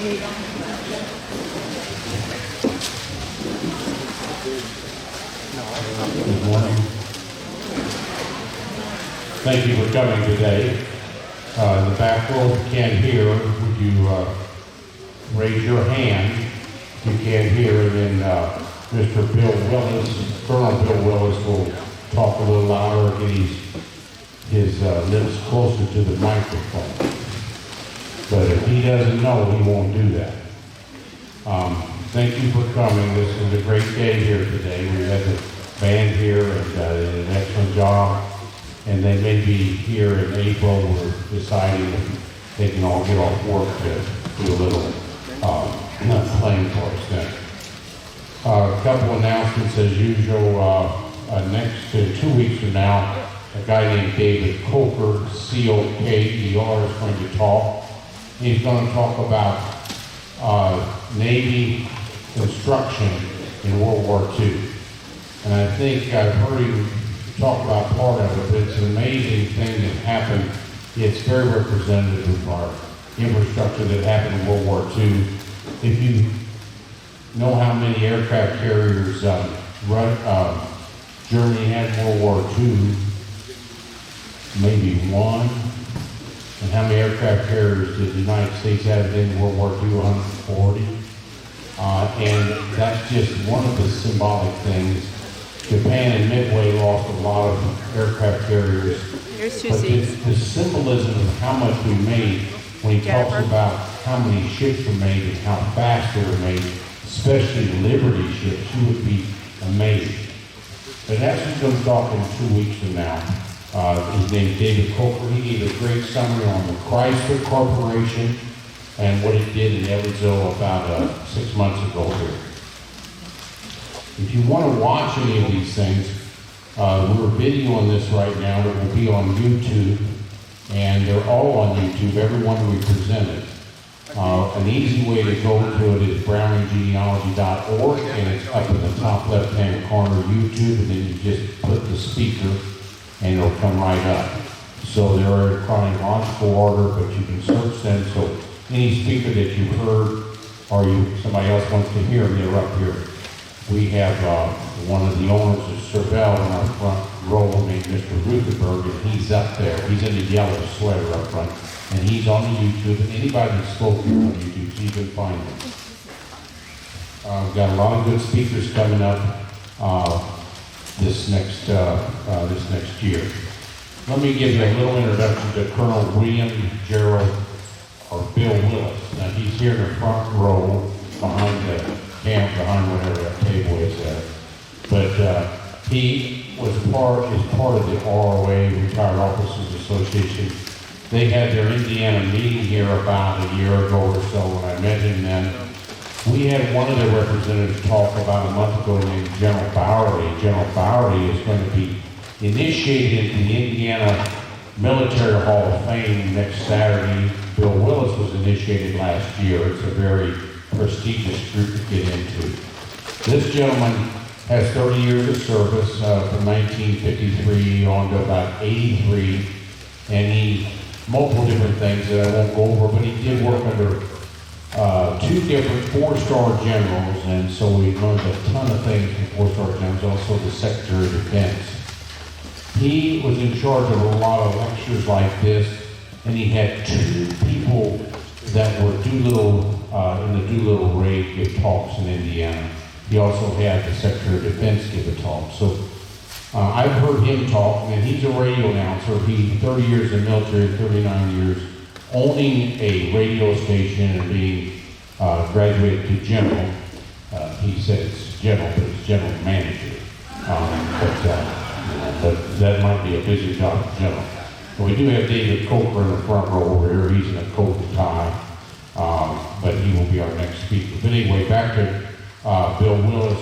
Good morning. Thank you for coming today. In the back row, if you can't hear, would you raise your hand if you can't hear, and then Mr. Bill Willis, Colonel Bill Willis, will talk a little louder and get his lips closer to the microphone. But if he doesn't know, he won't do that. Thank you for coming. This is a great day here today. We had the band here and did an excellent job. And they may be here in April. We're deciding if they can all get off work to do a little playing for us then. A couple announcements as usual. Next 2 weeks from now, a guy named David Coker, C-O-K-E-R, is going to talk. He's going to talk about Navy construction in World War II. And I think I've heard him talk about part of it, but it's an amazing thing that happened. It's very representative of our infrastructure that happened in World War II. If you know how many aircraft carriers Germany had in World War II, maybe one. And how many aircraft carriers did the United States have in World War II? 140. And that's just one of the symbolic things. Japan and Midway lost a lot of aircraft carriers. Here's 2 but seats. the symbolism of how much we made, when he talks about how many ships were made and how fast they were made, especially Liberty ships, you would be amazed. But that's who's going to talk in 2 weeks from now. His name is David Coker. He gave a great summary on the Chrysler Corporation and what it did in Evansville about 6 months ago here. If you want to watch any of these things, we're videoing this right now. It will be on YouTube, and they're all on YouTube, every one we presented. An easy way to go to it is browninggenealogy.org, and it's up in the top left-hand corner of YouTube, and then you just put the speaker, and it'll come right up. So they're in chronological order, but you can search them. So any speaker that you've heard, or somebody else wants to hear, they're up here. We have one of the owners of Cervell in our front row named Mr. Rutherford, and he's up there. He's in the yellow sweater up front, and he's on the YouTube. And anybody that's spoken on YouTube, so you can find him. We've got a lot of good speakers coming up this next year. Let me give you a little introduction to Colonel William Gerald, or Bill Willis. Now he's here in the front row behind the camp, behind whatever that table is there. But he is part of the ROA, Retired Officers Association. They had their Indiana meeting here about a year ago or so when I met him then. We had one of their representatives talk about a month ago named General Bowery. General Bowery is going to be initiated into the Indiana Military Hall of Fame next Saturday. Bill Willis was initiated last year. It's a very prestigious group to get into. This gentleman has 30 years of service from 1953 on to about 83, and he multiple different things that I won't go over, but he did work under 2 different 4-star generals, and so we learned a ton of things from 4-star generals, also the Secretary of Defense. He was in charge of a lot of lectures like this, and he had 2 people that were in the Doolittle raid give talks in Indiana. He also had the Secretary of Defense give a talk. So I've heard him talk, and he's a radio announcer. He's 30 years in the military, 39 years, owning a radio station and being graduated to general. He said it's general, but it's general manager. But that might be a busy job in general. But we do have David Coker in the front row over here. He's in a coat and tie, but he will be our next speaker. But anyway, back to Bill Willis.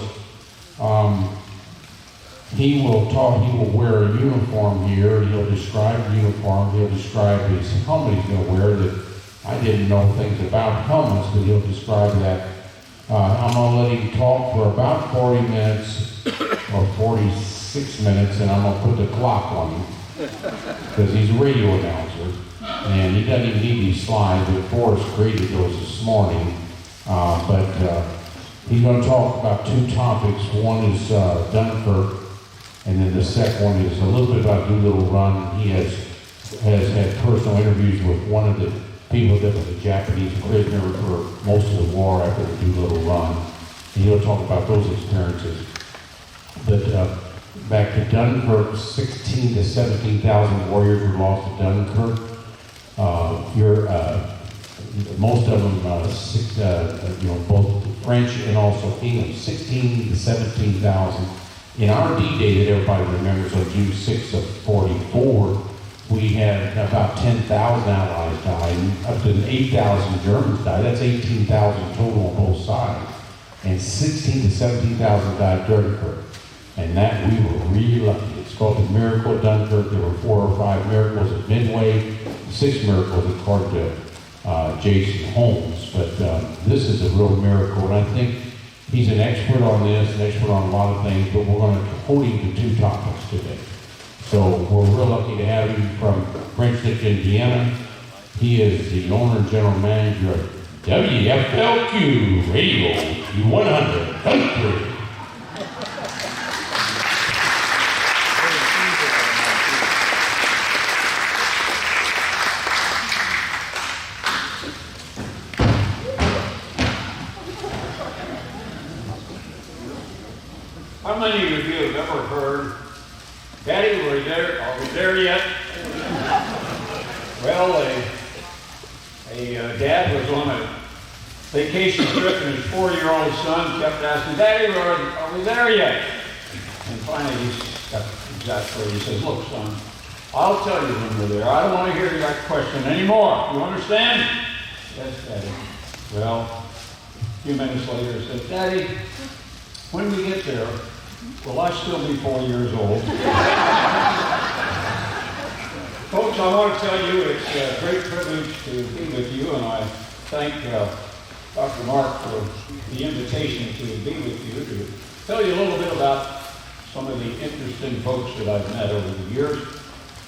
He will talk, he will wear a uniform here, he'll describe the uniform, he'll describe his helmet he's going to wear that I didn't know things about helmets, but he'll describe that. I'm going to let him talk for about 40 minutes or 46 minutes, and I'm going to put the clock on him because he's a radio announcer. And he doesn't even need these slides, but Forrest created those this morning. He's going to talk about two topics. One is Dunkirk, and then the second one is a little bit about Doolittle Run. He has had personal interviews with one of the people that was a Japanese prisoner for most of the war after the Doolittle Run. And he'll talk about those experiences. But back to Dunkirk, 16 to 17,000 warriors were lost at Dunkirk. Most of them, both French and also English, 16 to 17,000. In our D-Day that everybody remembers on June 6th of 44, we had about 10,000 Allies die, and up to 8,000 Germans died. That's 18,000 total on both sides. And 16 to 17,000 died at Dunkirk. And that we were really lucky. It's called the Miracle of Dunkirk. There were 4 or 5 miracles at Midway, 6 miracles according to Jason Holmes. But this is a real miracle, and I think he's an expert on this, an expert on a lot of things, but we're going to hold him to 2 topics today. So we're real lucky to have him from French Lick, Indiana. He is the owner and general manager of WFLQ Radio 100 Country. How many of you have ever heard, "Daddy, are we there yet?" Well, a dad was on a vacation trip and his 4-year-old son kept asking, "Daddy, are we there yet?" And finally he got exasperated. He says, "Look, son, I'll tell you when we're there. I don't want to hear that question anymore. You understand?" "Yes, Daddy." Well, a few minutes later he said, "Daddy, when we get there, will I still be 4 years old?" Folks, I want to tell you it's a great privilege to be with you, and I thank Dr. Mark for the invitation to be with you, to tell you a little bit about some of the interesting folks that I've met over the years.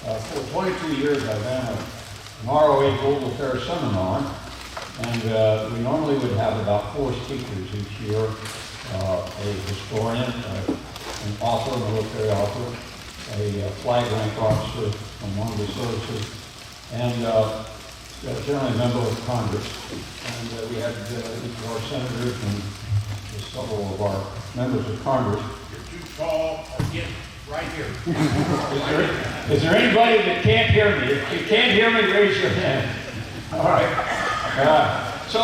For 22 years, I've ran an ROA Global Affairs seminar, and we normally would have about 4 speakers each year. A historian, an author, military author, a flag rank officer from one of the services, and generally a member of Congress. And we had each of our senators and several of our members of Congress. You're too tall, get right here. Is there anybody that can't hear me? If you can't hear me, raise your hand. All right. So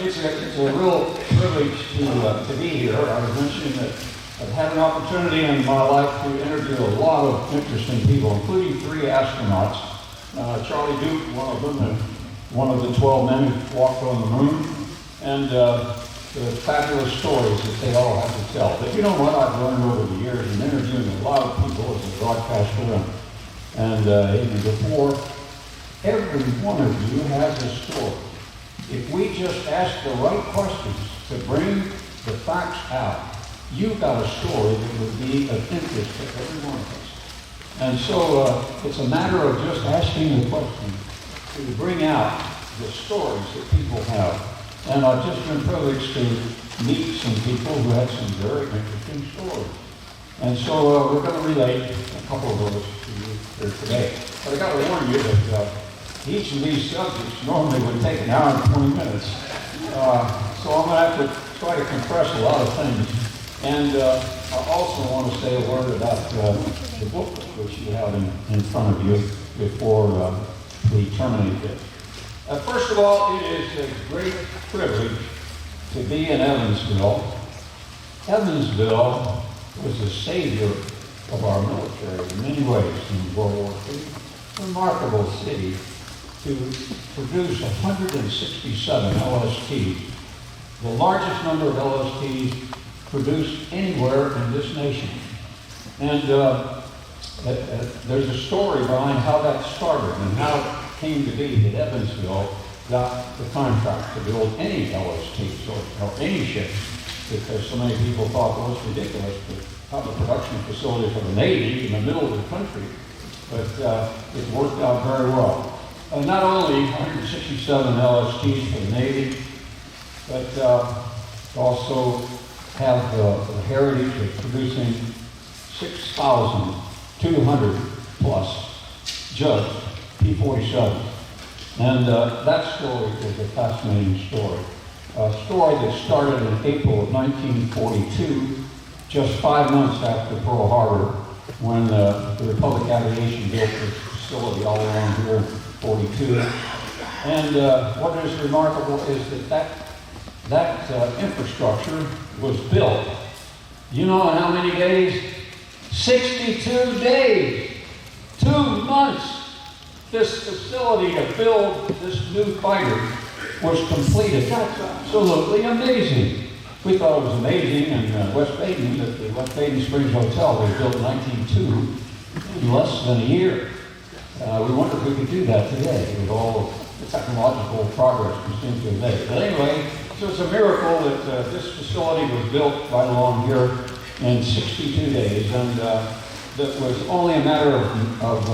it's a real privilege to be here. I was mentioning that I've had an opportunity in my life to interview a lot of interesting people, including 3 astronauts. Charlie Duke, one of them, and one of the 12 men who walked on the moon, and the fabulous stories that they all have to tell. But you know what I've learned over the years in interviewing a lot of people as a broadcaster and even before, every one of you has a story. If we just ask the right questions to bring the facts out, you've got a story that would be of interest to every one of us. And so it's a matter of just asking the question to bring out the stories that people have. And I've just been privileged to meet some people who had some very interesting stories. And so we're going to relate a couple of those to you here today. But I got to warn you that each of these subjects normally would take an hour and 20 minutes. So I'm going to have to try to compress a lot of things. And I also want to say a word about the booklet which you have in front of you before we terminate this. First of all, it is a great privilege to be in Evansville. Evansville was the savior of our military in many ways in World War II. Remarkable city to produce 167 LSTs, the largest number of LSTs produced anywhere in this nation. And there's a story behind how that started and how it came to be that Evansville got the contract to build any LSTs or any ships, because so many people thought, well, it's ridiculous to have a production facility for the Navy in the middle of the country. But it worked out very well. not only 167 LSTs for the Navy, but also have the heritage of producing 6,200 plus Judd P-47. And that story is a fascinating story. A story that started in April of 1942, just 5 months after Pearl Harbor, when the Republic Aviation built this facility all around here in 42. And what is remarkable is that infrastructure was built, you know in how many days? 62 days, 2 months. This facility to build this new fighter was completed. That's absolutely amazing. We thought it was amazing in West Baden, that the West Baden Springs Hotel was built in 1902 in less than a year. We wonder if we could do that today with all the technological progress we seem to have made. But anyway, so it's a miracle that this facility was built right along here in 62 days, and that was only a matter of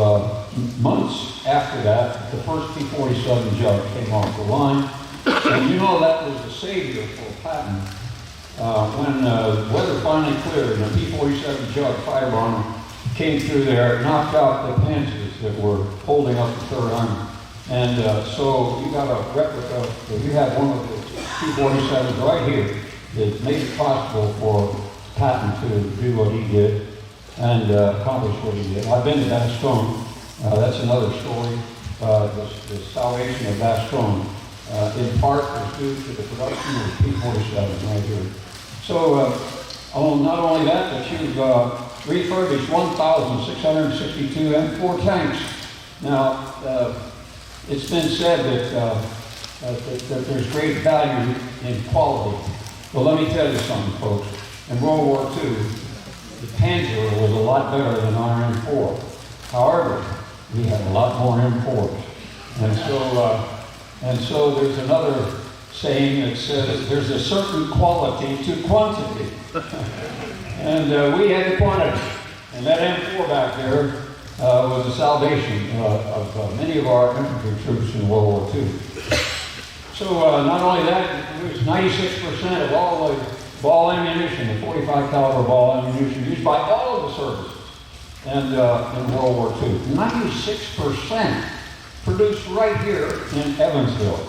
months after that, the first P-47 Judd came off the line. And you know that was the savior for Patton. When the weather finally cleared and the P-47 Judd fighter bomber came through there, it knocked out the panzers that were holding up the Third Army. And so you got a replica, you have one of the P-47s right here that made it possible for Patton to do what he did and accomplish what he did. I've been to Bastogne. That's another story. The salvation of Bastogne, in part, was due to the production of the P-47 right here. So, not only that, but you've refurbished 1,662 M4 tanks. Now, it's been said that there's great value in quality. Well, let me tell you something, folks. In World War II, the Panzer was a lot better than our M4. However, we had a lot more M4s. And so there's another saying that says there's a certain quality to quantity. And we had the quantity. And that M4 back there was the salvation of many of our infantry troops in World War II. So not only that, it was 96% of all the ball ammunition, the 45 caliber ball ammunition used by all of the services and in World War II. 96% produced right here in Evansville.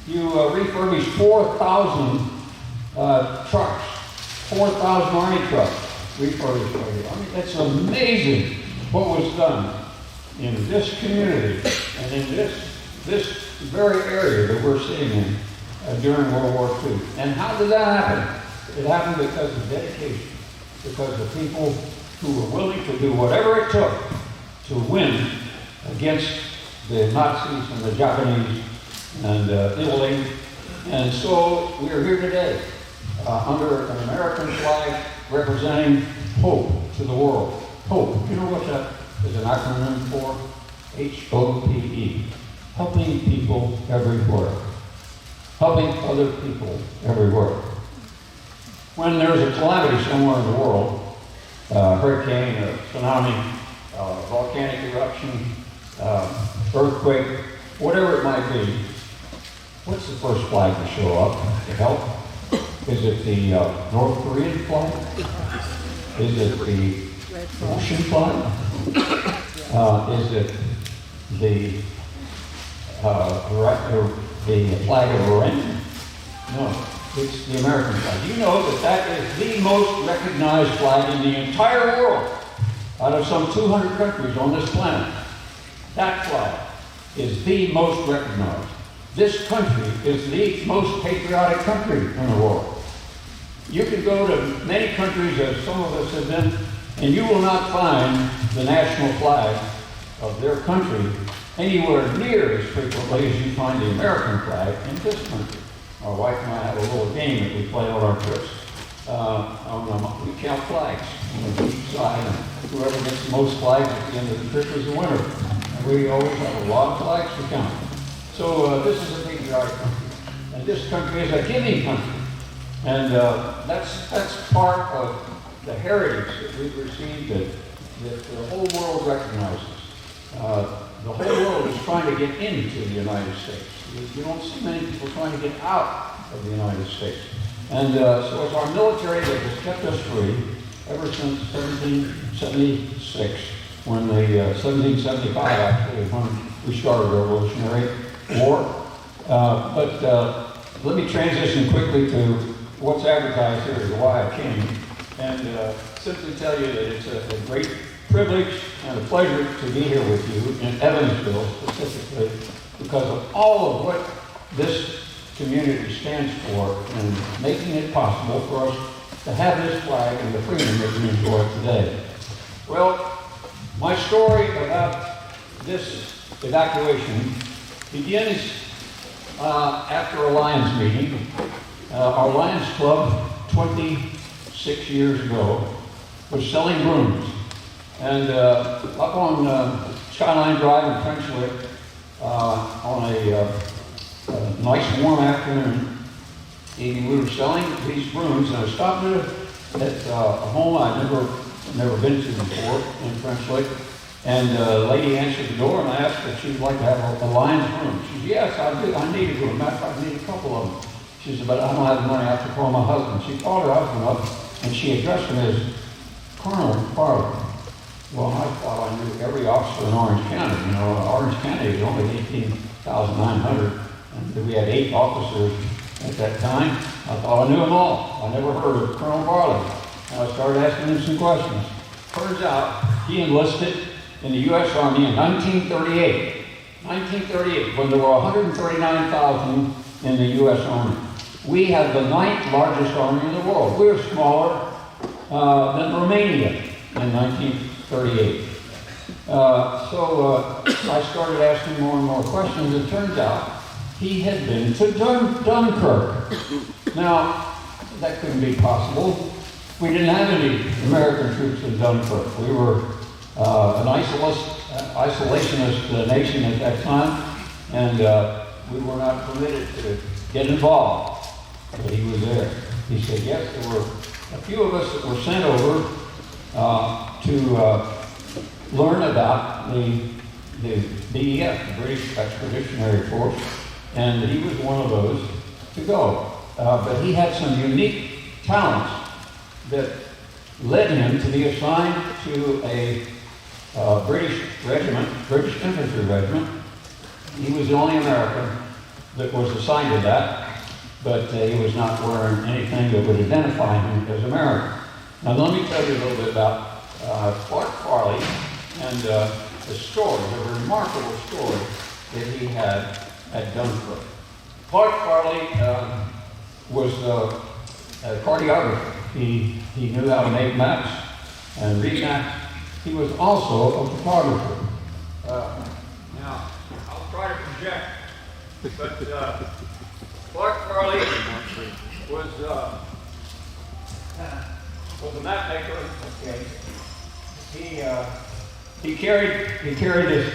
You refurbished 4,000 trucks, 4,000 Army trucks refurbished right here. I mean, it's amazing what was done in this community and in this very area that we're sitting in during World War II. And how did that happen? It happened because of dedication, because of people who were willing to do whatever it took to win against the Nazis and the Japanese and Italy. And so we are here today under an American flag representing hope to the world. Hope. You know what that is an acronym for? H-O-P-E. Helping people everywhere. Helping other people everywhere. When there's a calamity somewhere in the world, hurricane, a tsunami, volcanic eruption, earthquake, whatever it might be, what's the first flag to show up to help? Is it the North Korean flag? Is it the Russian flag? Is it the flag of Iran? No, it's the American flag. You know that is the most recognized flag in the entire world. Out of some 200 countries on this planet, that flag is the most recognized. This country is the most patriotic country in the world. You can go to many countries, as some of us have been, and you will not find the national flag of their country anywhere near as frequently as you find the American flag in this country. My wife and I have a little game that we play on our trips. We count flags on each side, and whoever gets the most flags at the end of the trip is the winner. And we always have a lot of flags to count. So this is a patriotic country, and this country is a giving country. And that's part of the heritage that we've received that the whole world recognizes. the whole world is trying to get into the United States. You don't see many people trying to get out of the United States. And so it's our military that has kept us free ever since 1776, when the 1775 actually, when we started the Revolutionary War. But let me transition quickly to what's advertised here as why I came, and simply tell you that it's a great privilege and a pleasure to be here with you in Evansville specifically, because of all of what this community stands for and making it possible for us to have this flag and the freedom that we enjoy today. Well, my story about this evacuation begins after a Lions meeting. Our Lions Club 26 years ago was selling brooms. And up on Skyline Drive in French Lick, on a nice warm afternoon, we were selling these brooms, and I stopped at a home I'd never been to before in French Lick, and a lady answered the door, and I asked if she'd like to have a Lions broom. She said, yes, I do. I need a broom. Matter of fact, I need a couple of them. She said, but I don't have the money. I have to call my husband. She called her husband up, and she addressed him as Colonel Farley. Well, I thought I knew every officer in Orange County. You know, Orange County is only 18,900, and we had 8 officers at that time. I thought I knew them all. I never heard of Colonel Farley. And I started asking him some questions. Turns out he enlisted in the U.S. Army in 1938. 1938, when there were 139,000 in the U.S. Army. We had the 9th largest army in the world. We were smaller than Romania in 1938. So I started asking more and more questions. It turns out he had been to Dunkirk. Now, that couldn't be possible. We didn't have any American troops in Dunkirk. We were an isolationist nation at that time, and we were not permitted to get involved. But he was there. He said, yes, there were a few of us that were sent over to learn about the BEF, the British Expeditionary Force, and he was one of those to go. But he had some unique talents that led him to be assigned to a British regiment, British infantry regiment. He was the only American that was assigned to that, but he was not wearing anything that would identify him as American. Now let me tell you a little bit about Clark Farley and the story, the remarkable story that he had at Dunkirk. Clark Farley was a cartographer. He knew how to make maps and read maps. He was also a photographer. Now, I'll try to project, but Clark Farley was a map maker. Okay. He carried this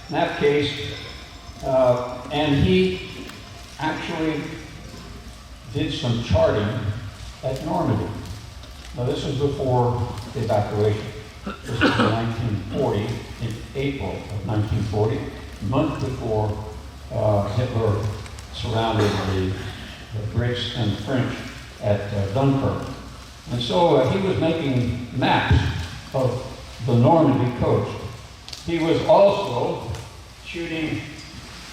map case, and he actually did some charting at Normandy. Now this was before the evacuation. This was in 1940, in April of 1940, a month before Hitler surrounded the Brits and the French at Dunkirk. And so he was making maps of the Normandy coast. He was also shooting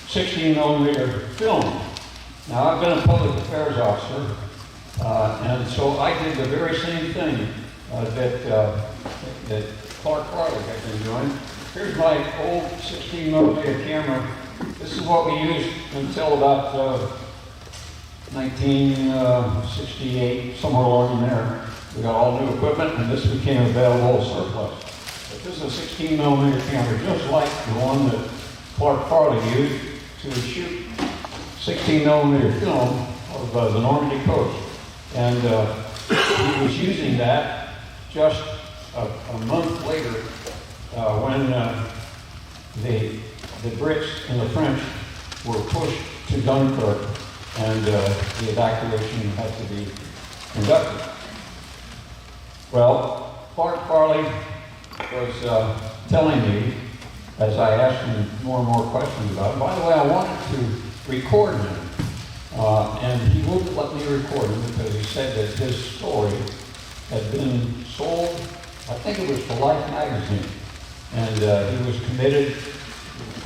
16mm film. Now I've been a public affairs officer, and so I did the very same thing that Clark Farley had been doing. Here's my old 16mm camera. This is what we used until about 1968, somewhere along in there. We got all new equipment, and this became available as surplus. But this is a 16mm camera, just like the one that Clark Farley used to shoot 16mm film of the Normandy coast. And he was using that just a month later when the Brits and the French were pushed to Dunkirk, and the evacuation had to be conducted. Well, Clark Farley was telling me as I asked him more and more questions about him. By the way, I wanted to record him, and he wouldn't let me record him because he said that his story had been sold, I think it was to Life magazine, and he was committed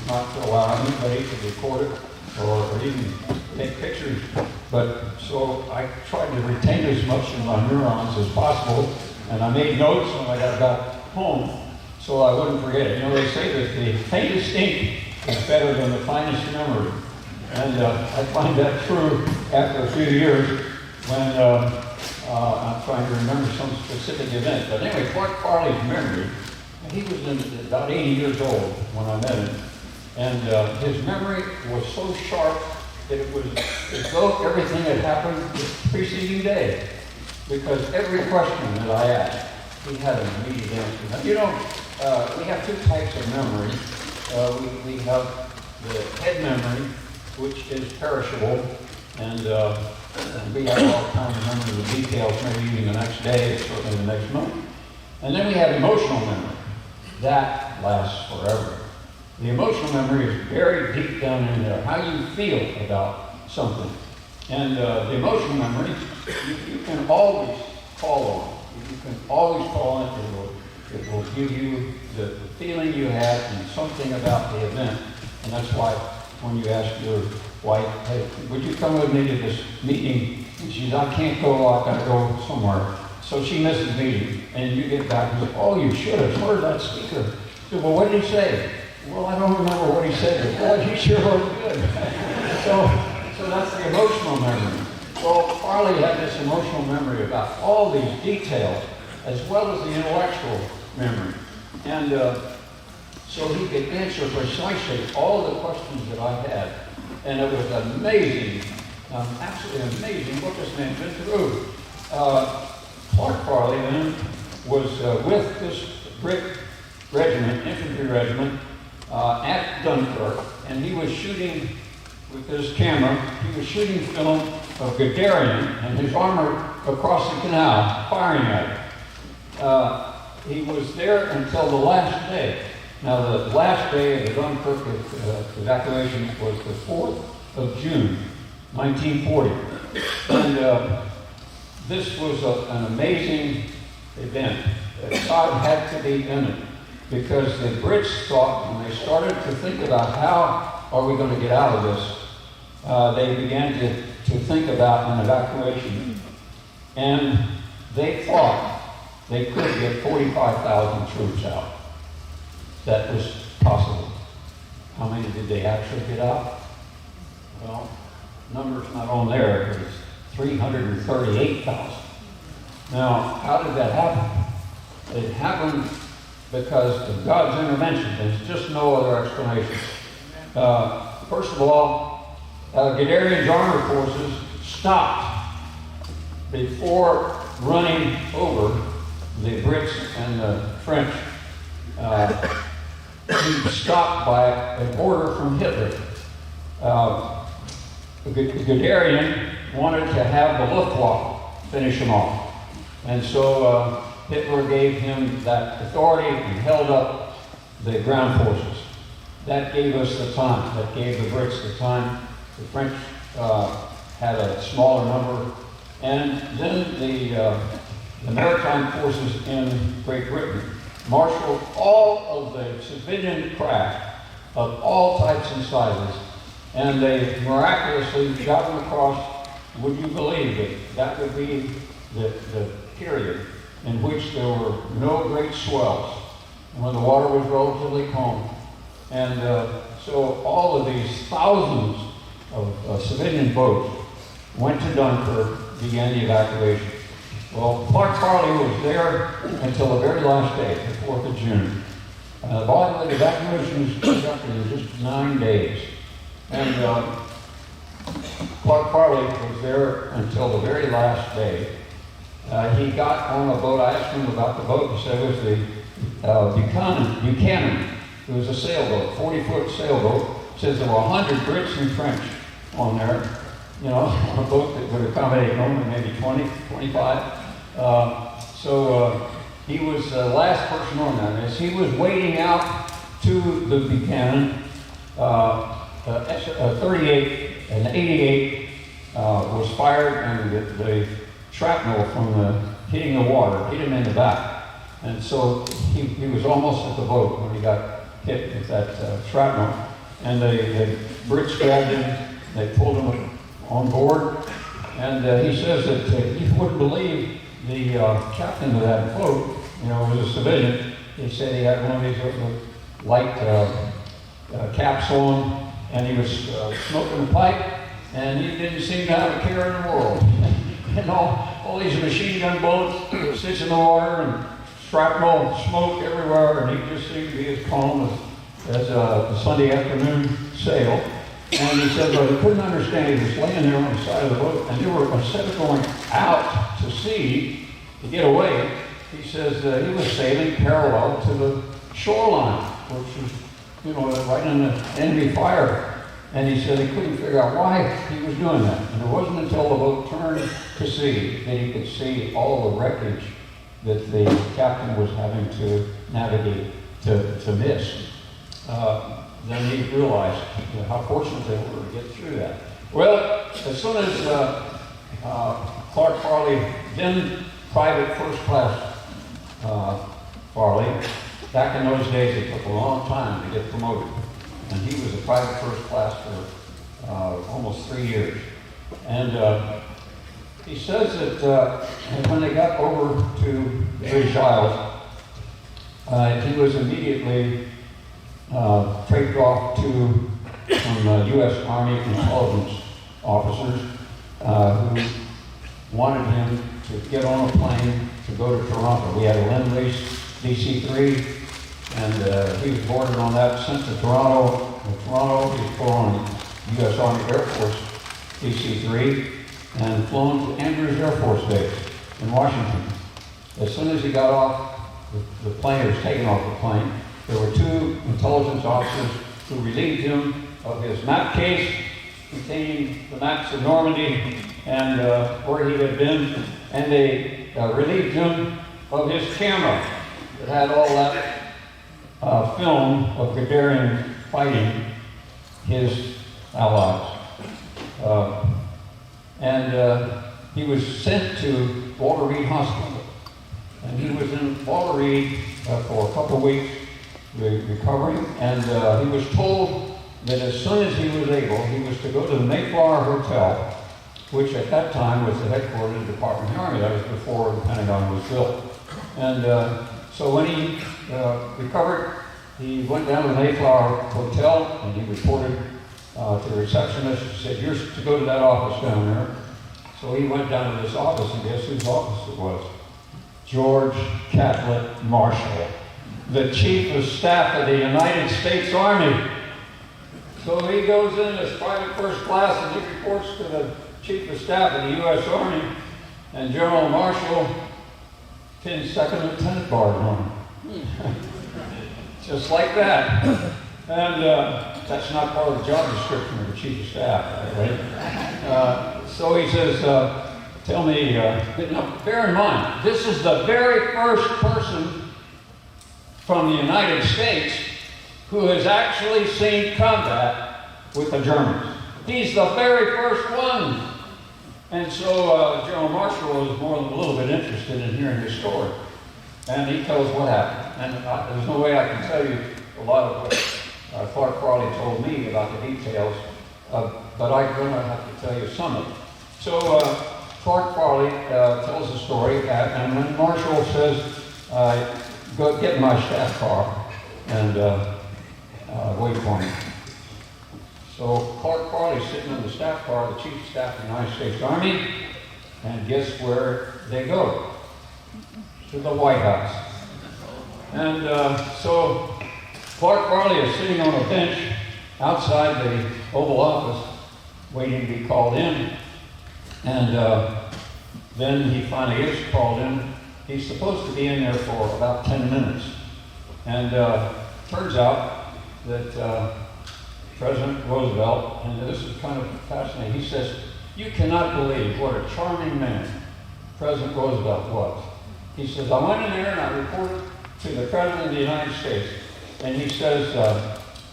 not to allow anybody to record it or even take pictures. But so I tried to retain as much of my neurons as possible, and I made notes when I got back home so I wouldn't forget it. You know, they say that the faintest ink is better than the finest memory. And I find that true after a few years when I'm trying to remember some specific event. But anyway, Clark Farley's memory, he was about 80 years old when I met him. And his memory was so sharp that it was as though everything had happened the preceding day. Because every question that I asked, he had an immediate answer. Now, you know, we have two types of memory. We have the head memory, which is perishable, and we have all the time to remember the details, maybe even the next day, or certainly the next month. And then we have emotional memory. That lasts forever. The emotional memory is very deep down in there, how you feel about something. And the emotional memory, you can always call on. You can always call on it. It will give you the feeling you had and something about the event. And that's why when you ask your wife, hey, would you come with me to this meeting? And she says, I can't go, I've got to go somewhere. So she misses the meeting. And you get back and say, oh, you should have heard that speaker. She said, well, what did he say? Well, I don't remember what he said, but boy, he sure was good. So that's the emotional memory. Well, Farley had this emotional memory about all these details, as well as the intellectual memory. And so he could answer precisely all the questions that I had. And it was amazing, absolutely amazing what this man's been through. Clark Farley then was with this Brit regiment, infantry regiment, at Dunkirk, and he was shooting with his camera, he was shooting film of Guderian and his armor across the canal, firing at it. He was there until the last day. Now, the last day of the Dunkirk evacuation was the 4th of June, 1940. And this was an amazing event. God had to be in it. Because the Brits thought, when they started to think about how are we going to get out of this, they began to think about an evacuation. And they thought they could get 45,000 troops out. That was possible. How many did they actually get out? Well, number's not on there, but it's 338,000. Now, how did that happen? It happened because of God's intervention. There's just no other explanation. First of all, Guderian's armor forces stopped before running over the Brits and the French. He stopped by a order from Hitler. Guderian wanted to have the Luftwaffe finish him off. And so Hitler gave him that authority and held up the ground forces. That gave us the time. That gave the Brits the time. The French had a smaller number. And then the maritime forces in Great Britain marshaled all of the civilian craft of all types and sizes, and they miraculously got them across. Would you believe it? That would be the period in which there were no great swells, and when the water was relatively calm. And so all of these thousands of civilian boats went to Dunkirk, began the evacuation. Well, Clark Farley was there until the very last day, the 4th of June. By the way, the evacuation was conducted in just 9 days. And Clark Farley was there until the very last day. He got on a boat. I asked him about the boat. He said it was the Buchanan. It was a sailboat, 40-foot sailboat. He says there were 100 Brits and French on there, you know, on a boat that would accommodate only maybe 20, 25. So he was the last person on there. As he was wading out to the Buchanan. 38 and 88 was fired, and the shrapnel from hitting the water hit him in the back. And so he was almost at the boat when he got hit with that shrapnel. And the Brits grabbed him, they pulled him on board, and he says that he wouldn't believe the captain of that boat, was a civilian. He said he had one of these light caps on, and he was smoking a pipe, and he didn't seem to have a care in the world. All these machine gun bullets sits in the water, and shrapnel, smoke everywhere, and he just seemed to be as calm as a Sunday afternoon sail. And he said, well, he couldn't understand. He was laying there on the side of the boat, and they were, instead of going out to sea to get away, he says he was sailing parallel to the shoreline, which was, right in the enemy fire. And he said he couldn't figure out why he was doing that. And it wasn't until the boat turned to sea that he could see all the wreckage that the captain was having to navigate to miss. Then he realized how fortunate they were to get through that. Well, as soon as Clark Farley, then private first class Farley, back in those days it took a long time to get promoted. And he was a private first class for almost 3 years. And he says that when they got over to the British Isles, he was immediately traced off to some U.S. Army intelligence officers who wanted him to get on a plane to go to Toronto. We had a Lend-Lease DC-3, and he was boarded on that, sent to Toronto. In Toronto, he was put on U.S. Army Air Force DC-3 and flown to Andrews Air Force Base in Washington. As soon as he got off the plane, was taken off the plane, there were 2 intelligence officers who relieved him of his map case containing the maps of Normandy and where he had been, and they relieved him of his camera that had all that film of Guderian fighting his allies. He was sent to Walter Reed Hospital. And he was in Walter Reed for a couple of weeks recovering. And he was told that as soon as he was able, he was to go to the Mayflower Hotel, which at that time was the headquarters of the Department of the Army. That was before the Pentagon was built. And so when he recovered, he went down to the Mayflower Hotel and he reported to the receptionist. She said, "You're to go to that office down there." So he went down to this office, and guess whose office it was? George Catlett Marshall, the Chief of Staff of the United States Army. So he goes in as private first class and he reports to the Chief of Staff of the U.S. Army, and General Marshall pins second lieutenant bars on him. Just like that. And that's not part of the job description of the Chief of Staff, right? So he says, tell me, now bear in mind, this is the very first person from the United States who has actually seen combat with the Germans. He's the very first one. And so General Marshall was more than a little bit interested in hearing his story. And he tells what happened. And there's no way I can tell you a lot of what Clark Farley told me about the details, but I'm going to have to tell you some of it. So Clark Farley tells the story, and when Marshall says, go get my staff car and wait for me. So Clark Farley's sitting in the staff car, the Chief of Staff of the United States Army, and guess where they go? To the White House. And so Clark Farley is sitting on a bench outside the Oval Office waiting to be called in. And then he finally is called in. He's supposed to be in there for about 10 minutes. And turns out that President Roosevelt, and this is kind of fascinating, he says, "You cannot believe what a charming man President Roosevelt was." He says, "I went in there and I reported to the President of the United States and he says,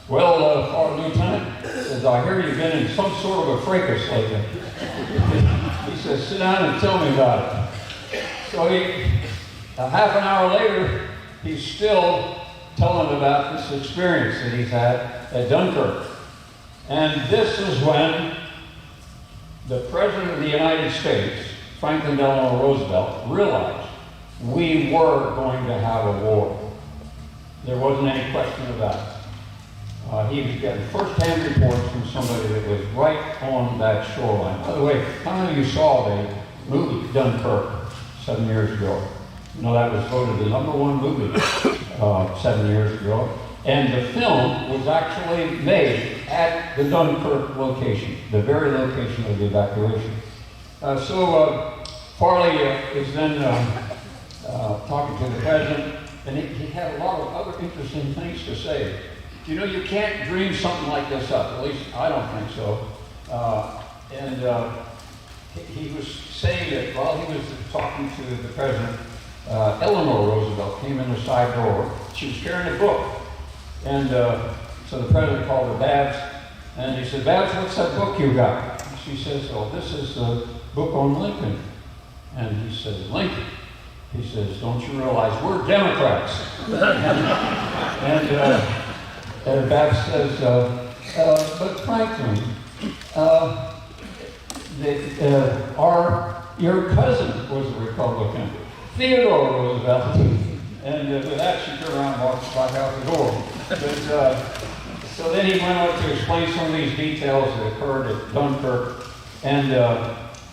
well, Lieutenant, says, I hear you've been in some sort of a fracas lately. He says, sit down and tell me about it. So half an hour later, he's still telling about this experience that he's had at Dunkirk. And this is when the President of the United States, Franklin Delano Roosevelt, realized we were going to have a war. There wasn't any question about it. He was getting first-hand reports from somebody that was right on that shoreline. By the way, how many of you saw the movie Dunkirk 7 years ago? You know, that was voted the #1 movie 7 years ago. And the film was actually made at the Dunkirk location, the very location of the evacuation. So Farley is then talking to the president, and he had a lot of other interesting things to say. You know, you can't dream something like this up. At least I don't think so. He was saying that while he was talking to the president, Eleanor Roosevelt came in the side door. She was carrying a book. And so the president called her Babs, and he said, Babs, what's that book you got? She says, oh, this is the book on Lincoln. And he says, Lincoln? He says, don't you realize we're Democrats? And Babs says, but Franklin, your cousin was a Republican, Theodore Roosevelt. And with that, she turned around and walked back out the door. But, so then he went on to explain some of these details that occurred at Dunkirk. And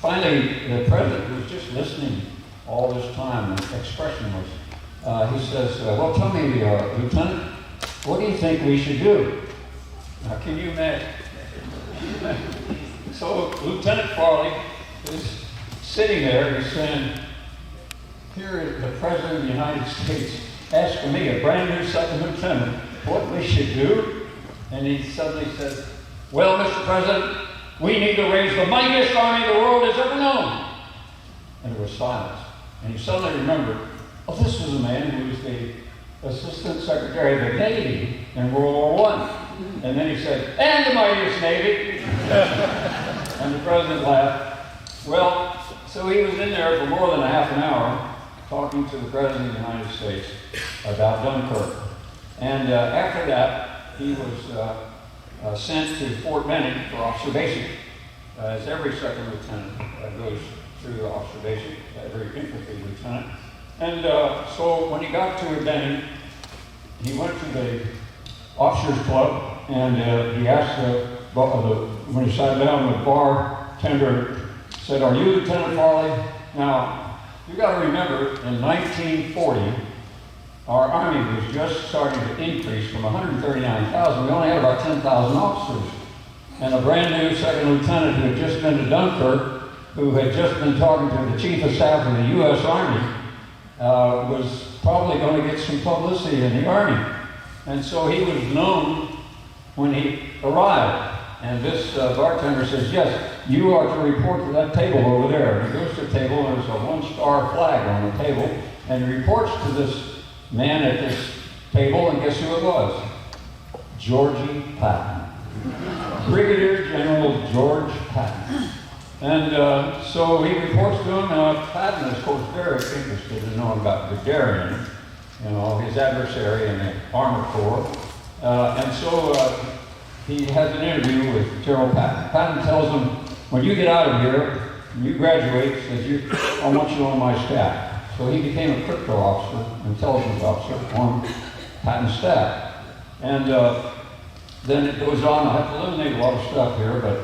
finally, the president was just listening all this time, and expressionless. He says, well, tell me, Lieutenant, what do you think we should do? Now, can you imagine? So Lieutenant Farley is sitting there, he's saying, here is the President of the United States asking me, a brand new second lieutenant, what we should do. And he suddenly said, well, Mr. President, we need to raise the mightiest army the world has ever known. And there was silence. And he suddenly remembered, oh, this was a man who was the Assistant Secretary of the Navy in World War I. And then he said, and the mightiest Navy. And the president laughed. Well, so he was in there for more than a half an hour talking to the President of the United States about Dunkirk. And after that, he was sent to Fort Benning for observation, as every second lieutenant goes through the observation, every infantry lieutenant. And so when he got to Benning, he went to the officers' club, and he asked when he sat down, the bartender said, are you Lieutenant Farley? Now, you got to remember, in 1940, our Army was just starting to increase from 139,000. We only had about 10,000 officers. And a brand new second lieutenant who had just been to Dunkirk, who had just been talking to the Chief of Staff of the U.S. Army, was probably going to get some publicity in the Army. And so he was known when he arrived. And this bartender says, yes, you are to report to that table over there. And he goes to the table, and there's a one-star flag on the table, and he reports to this man at this table, and guess who it was? Georgie Patton. Brigadier General George Patton. And so he reports to him. Patton is, of course, very interested in knowing about Guderian, you know, his adversary in the Armored Corps. And so he has an interview with General Patton. Patton tells him, when you get out of here, when you graduate, says, I want you on my staff. So he became a crypto officer, intelligence officer on Patton's staff. And then it goes on. I have to eliminate a lot of stuff here, but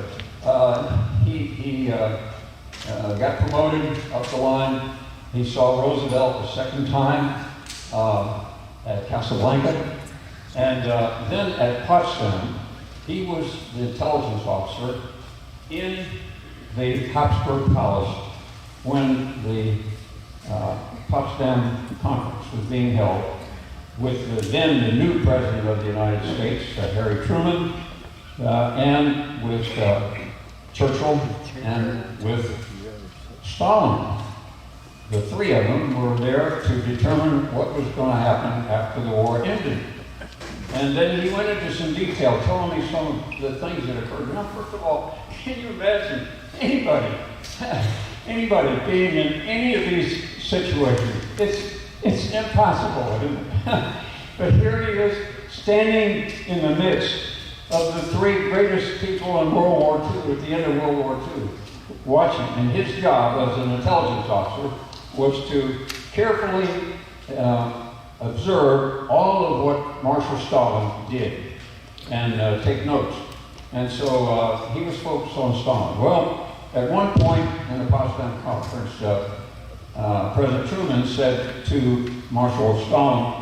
he got promoted up the line. He saw Roosevelt the second time at Casablanca. And then at Potsdam, he was the intelligence officer in the Habsburg Palace when the Potsdam Conference was being held with the new President of the United States, Harry Truman, and with Churchill and with Stalin. The three of them were there to determine what was going to happen after the war ended. And then he went into some detail, telling me some of the things that occurred. Now, first of all, can you imagine anybody being in any of these situations? It's impossible, isn't it? But here he is, standing in the midst of the three greatest people in World War II, at the end of World War II, watching. And his job as an intelligence officer was to carefully observe all of what Marshal Stalin did and take notes. And so he was focused on Stalin. Well, at one point in the Potsdam Conference, President Truman said to Marshal Stalin,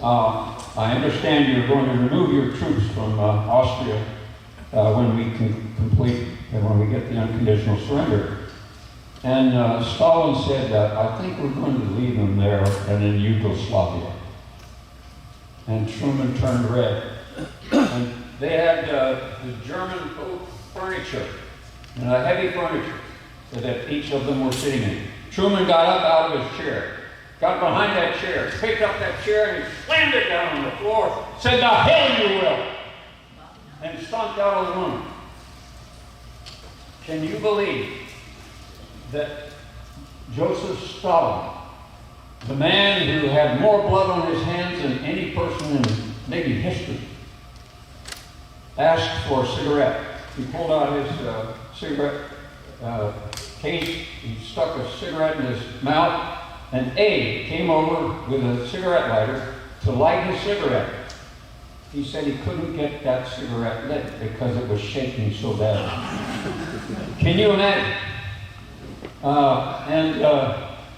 I understand you're going to remove your troops from Austria when we can complete and when we get the unconditional surrender. And Stalin said, I think we're going to leave them there and in Yugoslavia. And Truman turned red. And they had the German oak furniture, heavy furniture that each of them were sitting in. Truman got up out of his chair, got behind that chair, picked up that chair, and he slammed it down on the floor, said, "The hell you will," and stomped out of the room. Can you believe that Joseph Stalin, the man who had more blood on his hands than any person in maybe history, asked for a cigarette? He pulled out his cigarette case, he stuck a cigarette in his mouth, and Abe came over with a cigarette lighter to light his cigarette. He said he couldn't get that cigarette lit because it was shaking so bad. Can you imagine?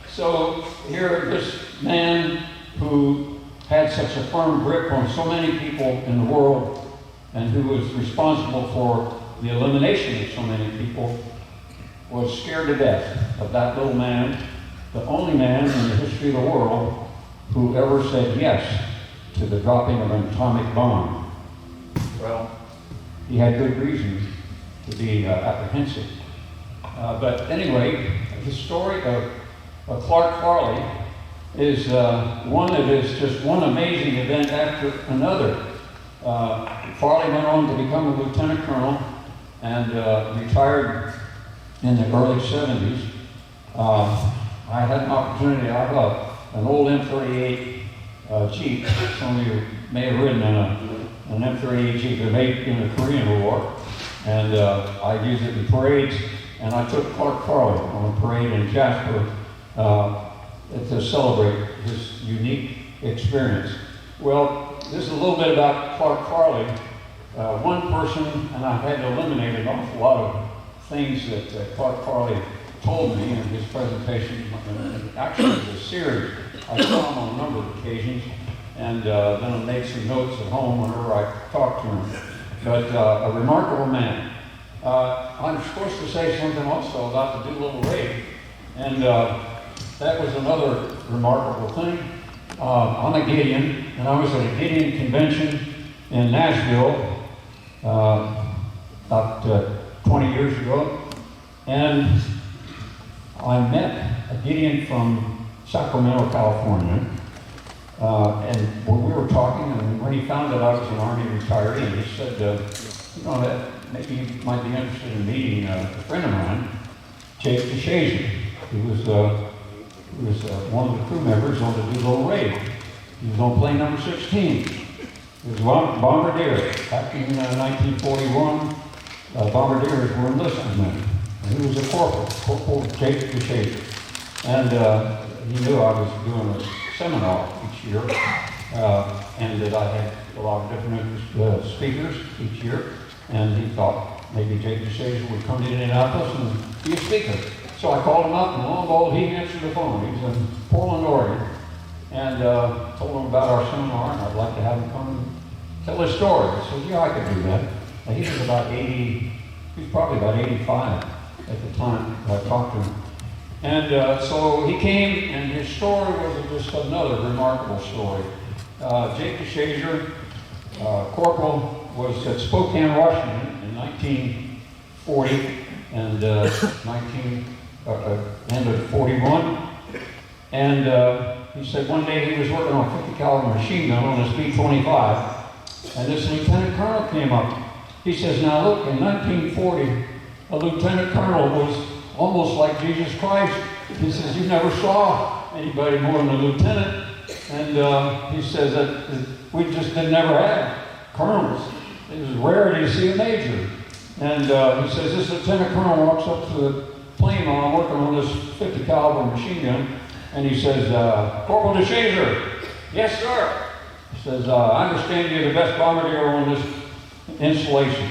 So here, this man who had such a firm grip on so many people in the world and who was responsible for the elimination of so many people was scared to death of that little man, the only man in the history of the world who ever said yes to the dropping of an atomic bomb. Well, he had good reason to be apprehensive. But anyway, the story of Clark Farley is one that is just one amazing event after another. Farley went on to become a lieutenant colonel and retired in the early 70s. I had an opportunity, I have an old M38 Jeep. Some of you may have ridden in an M38 Jeep that made in the Korean War, and I used it in parades, and I took Clark Farley on a parade in Jasper to celebrate his unique experience. Well, this is a little bit about Clark Farley. One person, and I had to eliminate an awful lot of things that Clark Farley told me in his presentation, and actually the series. I saw him on a number of occasions, and then I made some notes at home whenever I talked to him. But a remarkable man. I'm supposed to say something also about the Doolittle raid, and that was another remarkable thing. I'm a Gideon, and I was at a Gideon convention in Nashville about 20 years ago, and I met a Gideon from Sacramento, California, and when we were talking, and when he found that I was an Army retiree, he said, you know, that maybe you might be interested in meeting a friend of mine, Jake DeShazer, who was one of the crew members on the Doolittle raid. He was on plane number 16. He was a bombardier. Back in 1941, bombardiers were enlisted men. And he was a Corporal Jake DeShazer. And he knew I was doing a seminar each year, and that I had a lot of different speakers each year. And he thought maybe Jake DeShazer would come to Indianapolis and be a speaker. So I called him up, and lo and behold, he answered the phone. He's in Portland, Oregon, and told him about our seminar, and I'd like to have him come and tell his story. I said, yeah, I could do that. And he was about 80, he was probably about 85 at the time I talked to him. And so he came, and his story was just another remarkable story. Jake DeShazer, Corporal, was at Spokane, Washington in 1940 and end of 41. And he said one day he was working on a 50 caliber machine gun on his B-25, And this lieutenant colonel came up. He says, now look, in 1940, a lieutenant colonel was almost like Jesus Christ. He says, you never saw anybody more than a lieutenant. And he says that we just never had colonels. It was rare to see a major. And he says, this lieutenant colonel walks up to the plane while I'm working on this 50 caliber machine gun, and he says, Corporal DeShazer, yes, sir. He says, I understand you're the best bombardier on this installation.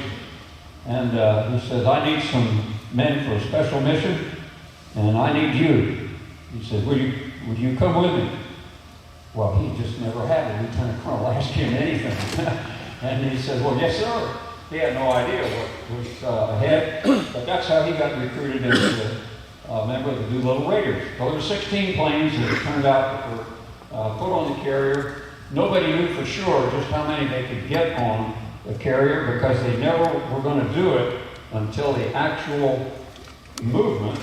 And he says, I need some men for a special mission, and I need you. He says, would you come with me? Well, he just never had a lieutenant colonel ask him anything. And he said, well, yes, sir. He had no idea what was ahead, but that's how he got recruited as a member of the Doolittle Raiders. So there were 16 planes that turned out that were put on the carrier. Nobody knew for sure just how many they could get on the carrier because they never were going to do it until the actual movement,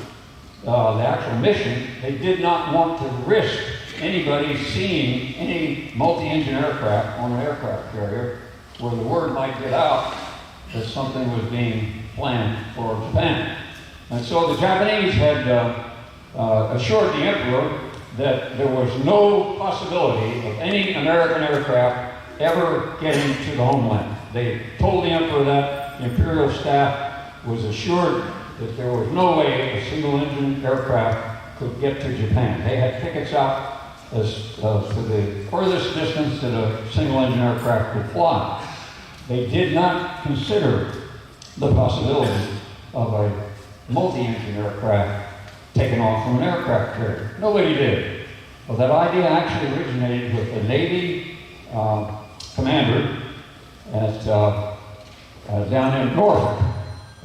the actual mission. They did not want to risk anybody seeing any multi-engine aircraft on an aircraft carrier where the word might get out that something was being planned for Japan. And so the Japanese had assured the Emperor that there was no possibility of any American aircraft ever getting to the homeland. They told the Emperor that. The Imperial staff was assured that there was no way a single-engine aircraft could get to Japan. They had tickets out as to the furthest distance that a single-engine aircraft could fly. They did not consider the possibility of a multi-engine aircraft taken off from an aircraft carrier. Nobody did. Well, that idea actually originated with the Navy commander at down in Norfolk,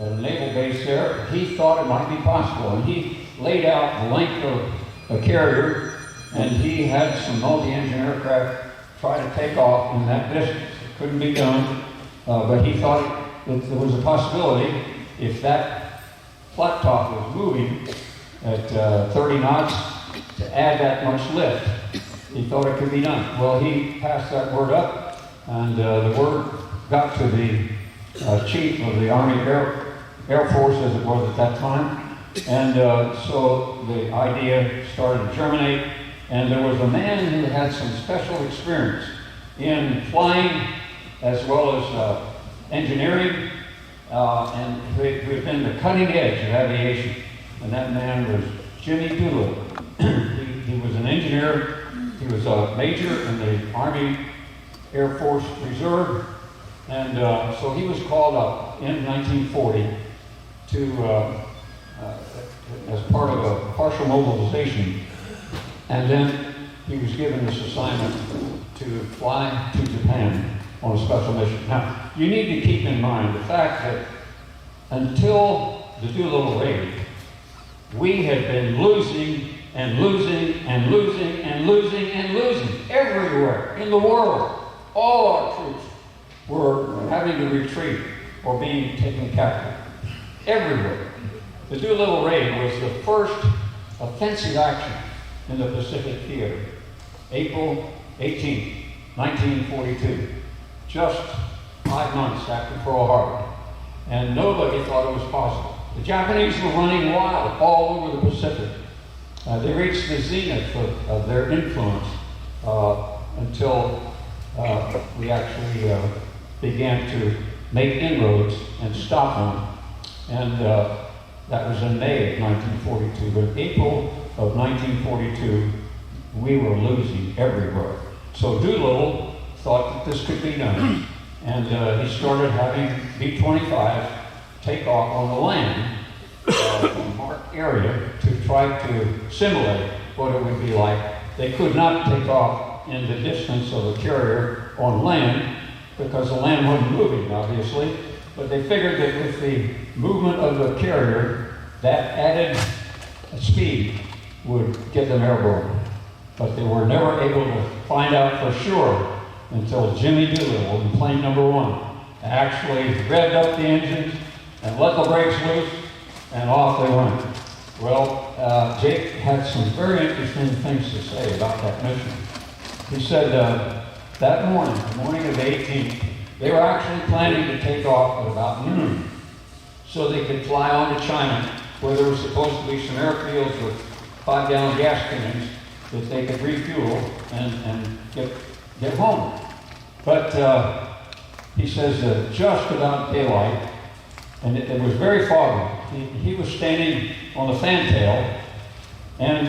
at a naval base there. He thought it might be possible, and he laid out the length of a carrier, and he had some multi-engine aircraft try to take off in that distance. It couldn't be done, but he thought that there was a possibility if that flat top was moving at 30 knots to add that much lift. He thought it could be done. Well, he passed that word up, and the word got to the chief of the Army Air Force, as it was at that time, and so the idea started to germinate, and there was a man who had some special experience in flying as well as engineering, and who had been the cutting edge of aviation, and that man was Jimmy Doolittle. He was an engineer. He was a major in the Army Air Force Reserve, and so he was called up in 1940 to as part of a partial mobilization, and then he was given this assignment to fly to Japan on a special mission. Now, you need to keep in mind the fact that until the Doolittle raid, we had been losing and losing and losing and losing and losing everywhere in the world. All our troops were having to retreat or being taken captive. Everywhere. The Doolittle raid was the first offensive action in the Pacific theater. April 18, 1942. Just 5 months after Pearl Harbor. And nobody thought it was possible. The Japanese were running wild all over the Pacific. They reached the zenith of their influence until we actually began to make inroads and stop them. And that was in May of 1942. But in April of 1942, we were losing everywhere. So Doolittle thought that this could be done. And he started having B-25 take off on the land from marked area to try to simulate what it would be like. They could not take off in the distance of a carrier on land because the land wasn't moving, obviously. But they figured that with the movement of the carrier, that added speed would get them airborne. But they were never able to find out for sure until Jimmy Doolittle in plane number 1 actually revved up the engines and let the brakes loose, and off they went. Well, Jake had some very interesting things to say about that mission. He said that morning, the morning of the 18th, They were actually planning to take off at about noon so they could fly on to China, where there was supposed to be some airfields with 5-gallon gas cannons that they could refuel and get home. But he says just about daylight, and it was very foggy. He was standing on the fantail and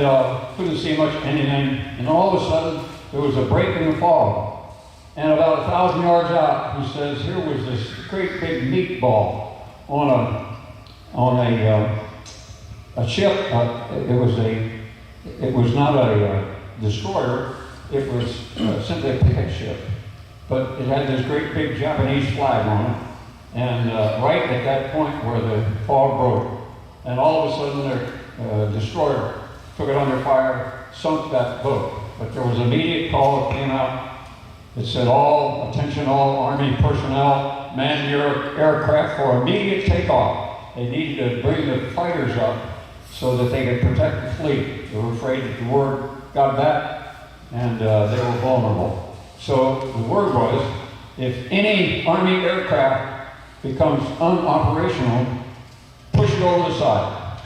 couldn't see much anything, and all of a sudden there was a break in the fog. And about 1,000 yards out, he says, here was this great big meatball on a ship. It was not a destroyer. It was simply a picket ship, but it had this great big Japanese flag on it. And right at that point where the fog broke, and all of a sudden their destroyer took it under fire, sunk that boat. But there was an immediate call that came out. It said, attention all Army personnel, man your aircraft for immediate takeoff. They needed to bring the fighters up so that they could protect the fleet. They were afraid that the word got back and they were vulnerable. So the word was, if any Army aircraft becomes unoperational, push it over the side.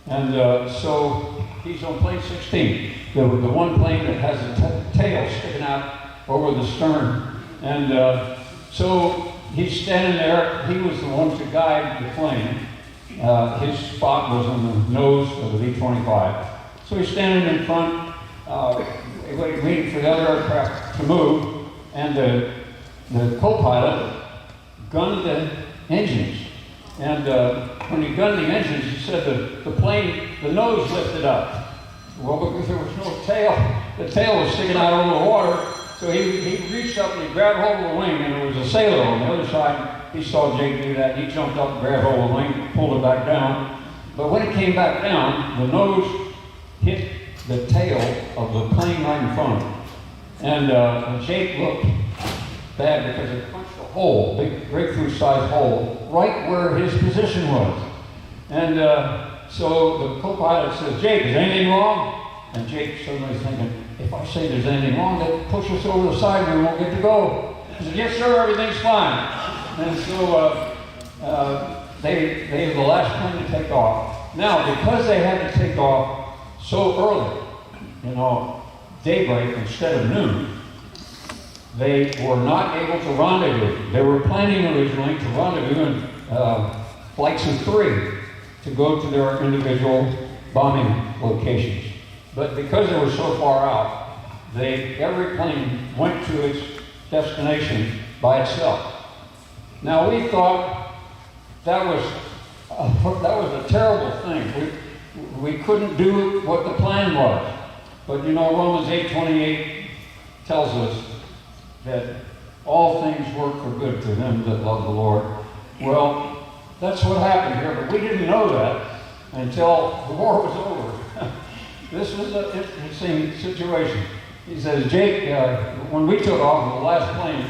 And so he's on plane 16, the one plane that has a tail sticking out over the stern. And so he's standing there. He was the one to guide the plane. His spot was on the nose of the V-25. So he's standing in front, waiting for the other aircraft to move, and the co-pilot gunned the engines. And when he gunned the engines, he said the plane, the nose lifted up. Well, because there was no tail, the tail was sticking out over the water. So he reached up and he grabbed hold of the wing, and there was a sailor on the other side. He saw Jake do that. He jumped up and grabbed hold of the wing, pulled it back down. But when it came back down, the nose hit the tail of the plane right in front of him. And Jake looked bad because it punched a hole, big grapefruit-sized hole, right where his position was. And so the co-pilot says, Jake, is anything wrong? And Jake suddenly thinking, if I say there's anything wrong, they'll push us over the side and we won't get to go. He said, yes, sir, everything's fine. And so they were the last plane to take off. Now, because they had to take off so early, daybreak instead of noon, they were not able to rendezvous. They were planning originally to rendezvous in flights of 3 to go to their individual bombing locations. But because they were so far out, every plane went to its destination by itself. Now we thought that was a terrible thing. We couldn't do what the plan was. But Romans 8:28 tells us that all things work for good to them that love the Lord. Well, that's what happened here, but we didn't know that until the war was over. This was an interesting situation. He says, Jake, when we took off the last plane,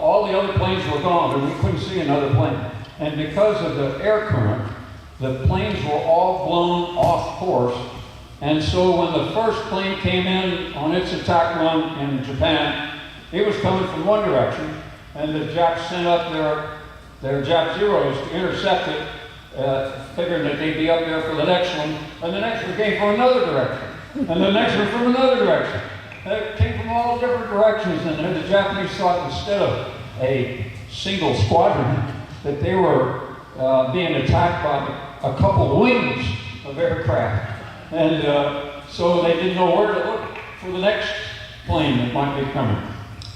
all the other planes were gone and we couldn't see another plane. And because of the air current, the planes were all blown off course. And so when the first plane came in on its attack run in Japan, it was coming from one direction, and the Japs sent up their Jap Zeros to intercept it, figuring that they'd be up there for the next one, and the next one came from another direction, and the next one from another direction. It came from all different directions, and the Japanese thought instead of a single squadron, that they were being attacked by a couple wings of aircraft. And so they didn't know where to look for the next plane that might be coming.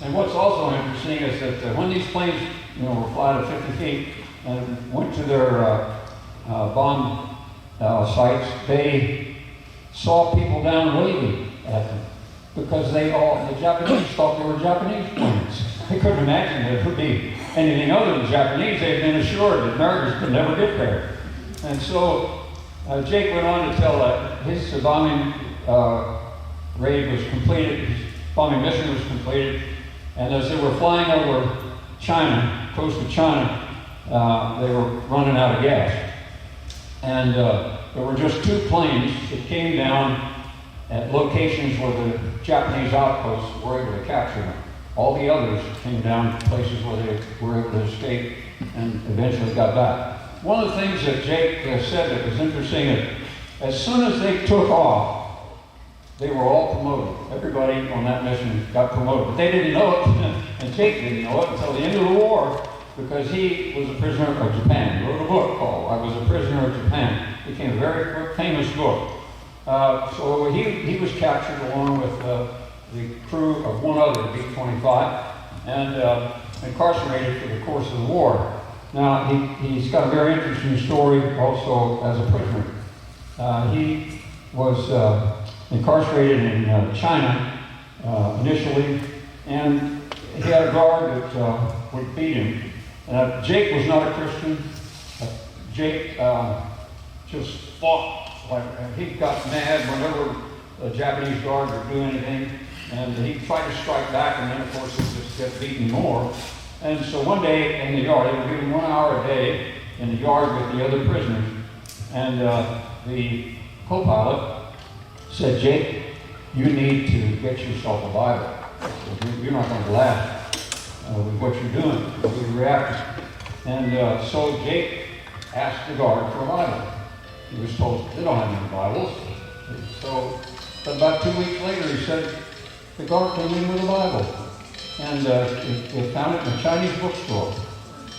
And what's also interesting is that when these planes, were flying at 50 feet and went to their bomb sites, they saw people down waving at them because the Japanese thought they were Japanese planes. They couldn't imagine that it would be anything other than Japanese. They had been assured that Americans could never get there. And so Jake went on to tell that his bombing raid was completed, his bombing mission was completed, and as they were flying over China, coast of China, they were running out of gas. And there were just 2 planes that came down at locations where the Japanese outposts were able to capture them. all the others came down to places where they were able to escape and eventually got back. One of the things that Jake said that was interesting is, as soon as they took off, they were all promoted. Everybody on that mission got promoted. But they didn't know it, and Jake didn't know it until the end of the war, because he was a prisoner of Japan. He wrote a book called I Was a Prisoner of Japan. It became a very famous book. So he was captured along with the crew of one other B-25 and incarcerated for the course of the war. Now, he's got a very interesting story also as a prisoner. He was incarcerated in China initially, and he had a guard that would beat him. Jake was not a Christian. Jake just fought. He got mad whenever a Japanese guard would do anything, and he tried to strike back, and then of course he just kept beating more. And so one day in the yard, they were given 1 hour a day in the yard with the other prisoners, and the co-pilot said, "Jake, you need to get yourself a Bible. You're not going to last with what you're doing." We reacted. And so Jake asked the guard for a Bible. He was told, "They don't have any Bibles." So, but about 2 weeks later, he said, the guard came in with a Bible. And they found it in a Chinese bookstore.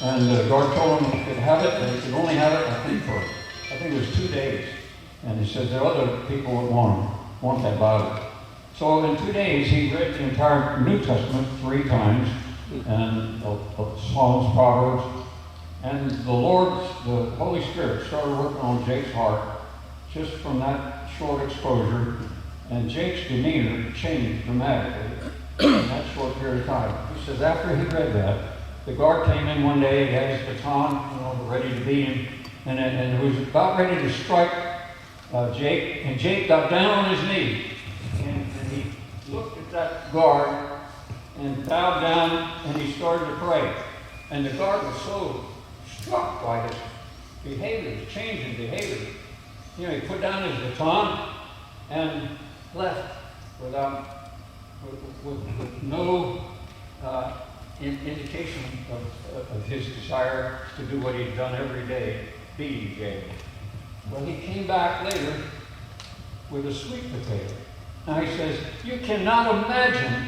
And the guard told him he could have it, but he could only have it, I think it was 2 days. And he said there are other people that want that Bible. So in 2 days, he read the entire New Testament 3 times, and Psalms, Proverbs, and the Holy Spirit started working on Jake's heart just from that short exposure, and Jake's demeanor changed dramatically in that short period of time. He says after he read that, the guard came in one day, he had his baton, ready to beat him, and he was about ready to strike Jake, and Jake got down on his knee, and he looked at that guard and bowed down, and he started to pray. And the guard was so struck by his behavior, his change in behavior. He put down his baton and left with no indication of his desire to do what he'd done every day, beating Jake. Well, he came back later with a sweet potato. Now he says, you cannot imagine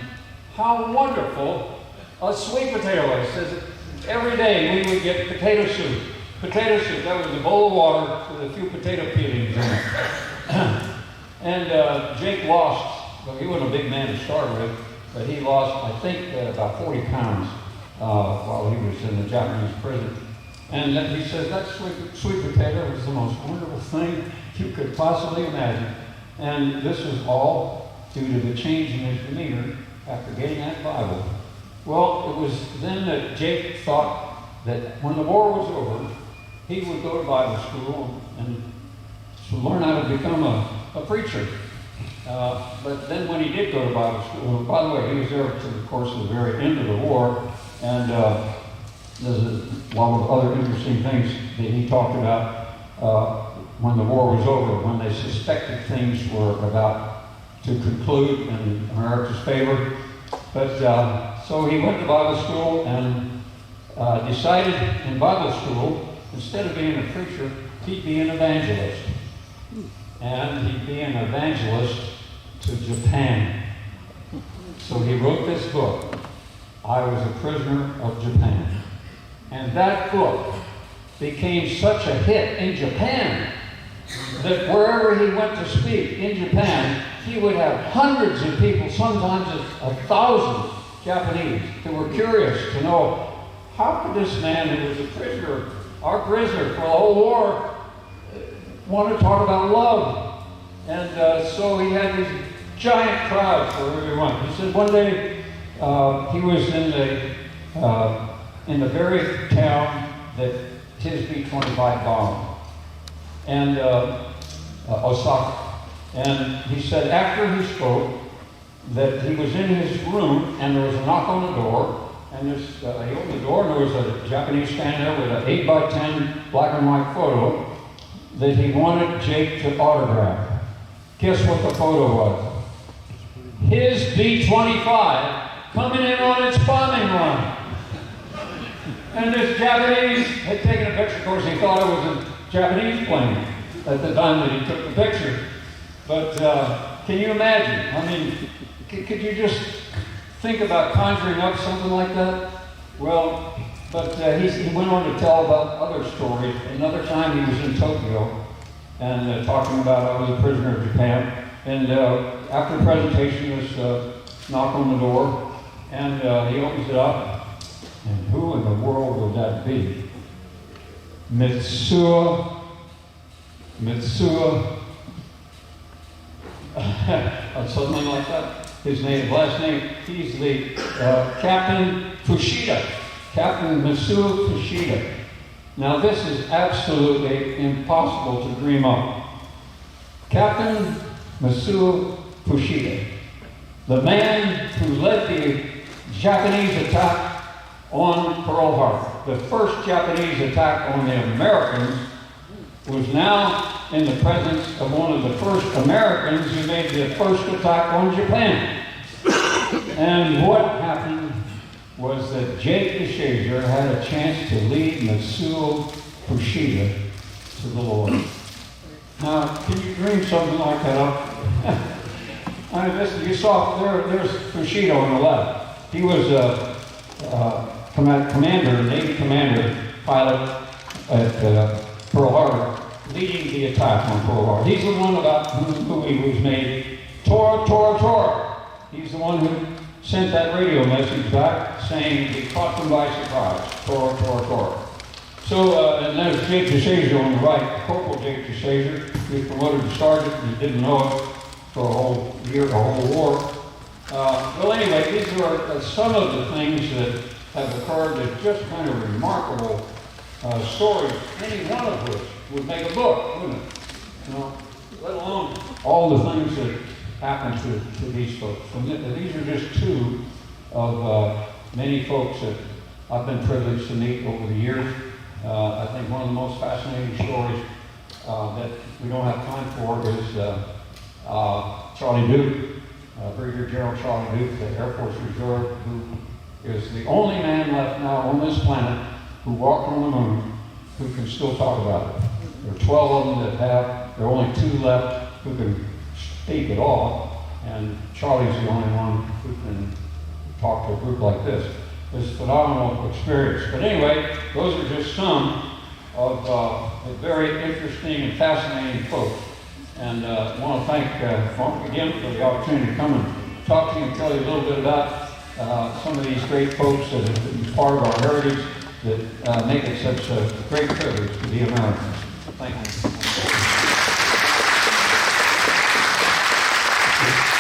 how wonderful a sweet potato is. He says, every day we would get potato soup. Potato soup, that was a bowl of water with a few potato peelings in it. And Jake lost, well, he wasn't a big man to start with, but he lost, I think, about 40 pounds while he was in the Japanese prison. And he says that sweet potato was the most wonderful thing you could possibly imagine. And this is all due to the change in his demeanor after getting that Bible. Well, it was then that Jake thought that when the war was over, he would go to Bible school and to learn how to become a preacher. But then when he did go to Bible school, by the way, he was there to the course of the very end of the war, and there's a lot of other interesting things that he talked about when the war was over, when they suspected things were about to conclude in America's favor. But so he went to Bible school and decided in Bible school, instead of being a preacher, he'd be an evangelist. And he'd be an evangelist to Japan. So he wrote this book, I Was a Prisoner of Japan. And that book became such a hit in Japan that wherever he went to speak in Japan, he would have hundreds of people, sometimes 1,000 Japanese, who were curious to know, how could this man who was a prisoner, our prisoner for the whole war, want to talk about love? And so he had these giant crowds wherever he went. He said one day he was in the very town that his B-25 bombed, and Osaka. And he said after he spoke that he was in his room and there was a knock on the door, and he opened the door and there was a Japanese standing there with an 8x10 black and white photo that he wanted Jake to autograph. Guess what the photo was? His B-25 coming in on its bombing run. And this Japanese had taken a picture. Of course, he thought it was a Japanese plane at the time that he took the picture. But can you imagine? I mean, could you just think about conjuring up something like that? Well, but he went on to tell about other stories. Another time he was in Tokyo and talking about I was a prisoner of Japan. And after the presentation, this knock on the door, and he opens it up. And who in the world would that be? Mitsuo, something like that. His last name, he's the Captain Fushida, Captain Mitsuo Fushida. Now this is absolutely impossible to dream up. Captain Mitsuo Fushida, the man who led the Japanese attack on Pearl Harbor. The first Japanese attack on the Americans was now in the presence of one of the first Americans who made the first attack on Japan. And what happened was that Jake DeShazer had a chance to lead Mitsuo Fushida to the Lord. Now, can you dream something like that up? I mean, you saw there's Fushida on the left. He was Navy commander, pilot at Pearl Harbor, leading the attack on Pearl Harbor. He's the one about who he was made, Tora, Tora, Tora. He's the one who sent that radio message back saying he caught them by surprise, Tora, Tora, Tora. So, and there's Jake DeShazer on the right, Corporal Jake DeShazer. He was promoted to sergeant, and he didn't know it for a whole year, a whole war. Well, anyway, these are some of the things that have occurred that just kind of remarkable stories, any one of which would make a book, wouldn't it? You know, let alone all the things that happened to these folks. And these are just two of many folks that I've been privileged to meet over the years. I think one of the most fascinating stories that we don't have time for is Charlie Duke, Brigadier General Charlie Duke, the Air Force Reserve, who is the only man left now on this planet who walked on the moon who can still talk about it. There are 12 of them that have. There are only 2 left who can speak at all, and Charlie's the only one who can talk to a group like this. It's a phenomenal experience. But anyway, those are just some of the very interesting and fascinating folks. And I want to thank Mark again for the opportunity to come and talk to you and tell you a little bit about some of these great folks that have been part of our heritage that make it such a great privilege to be Americans. Thank you.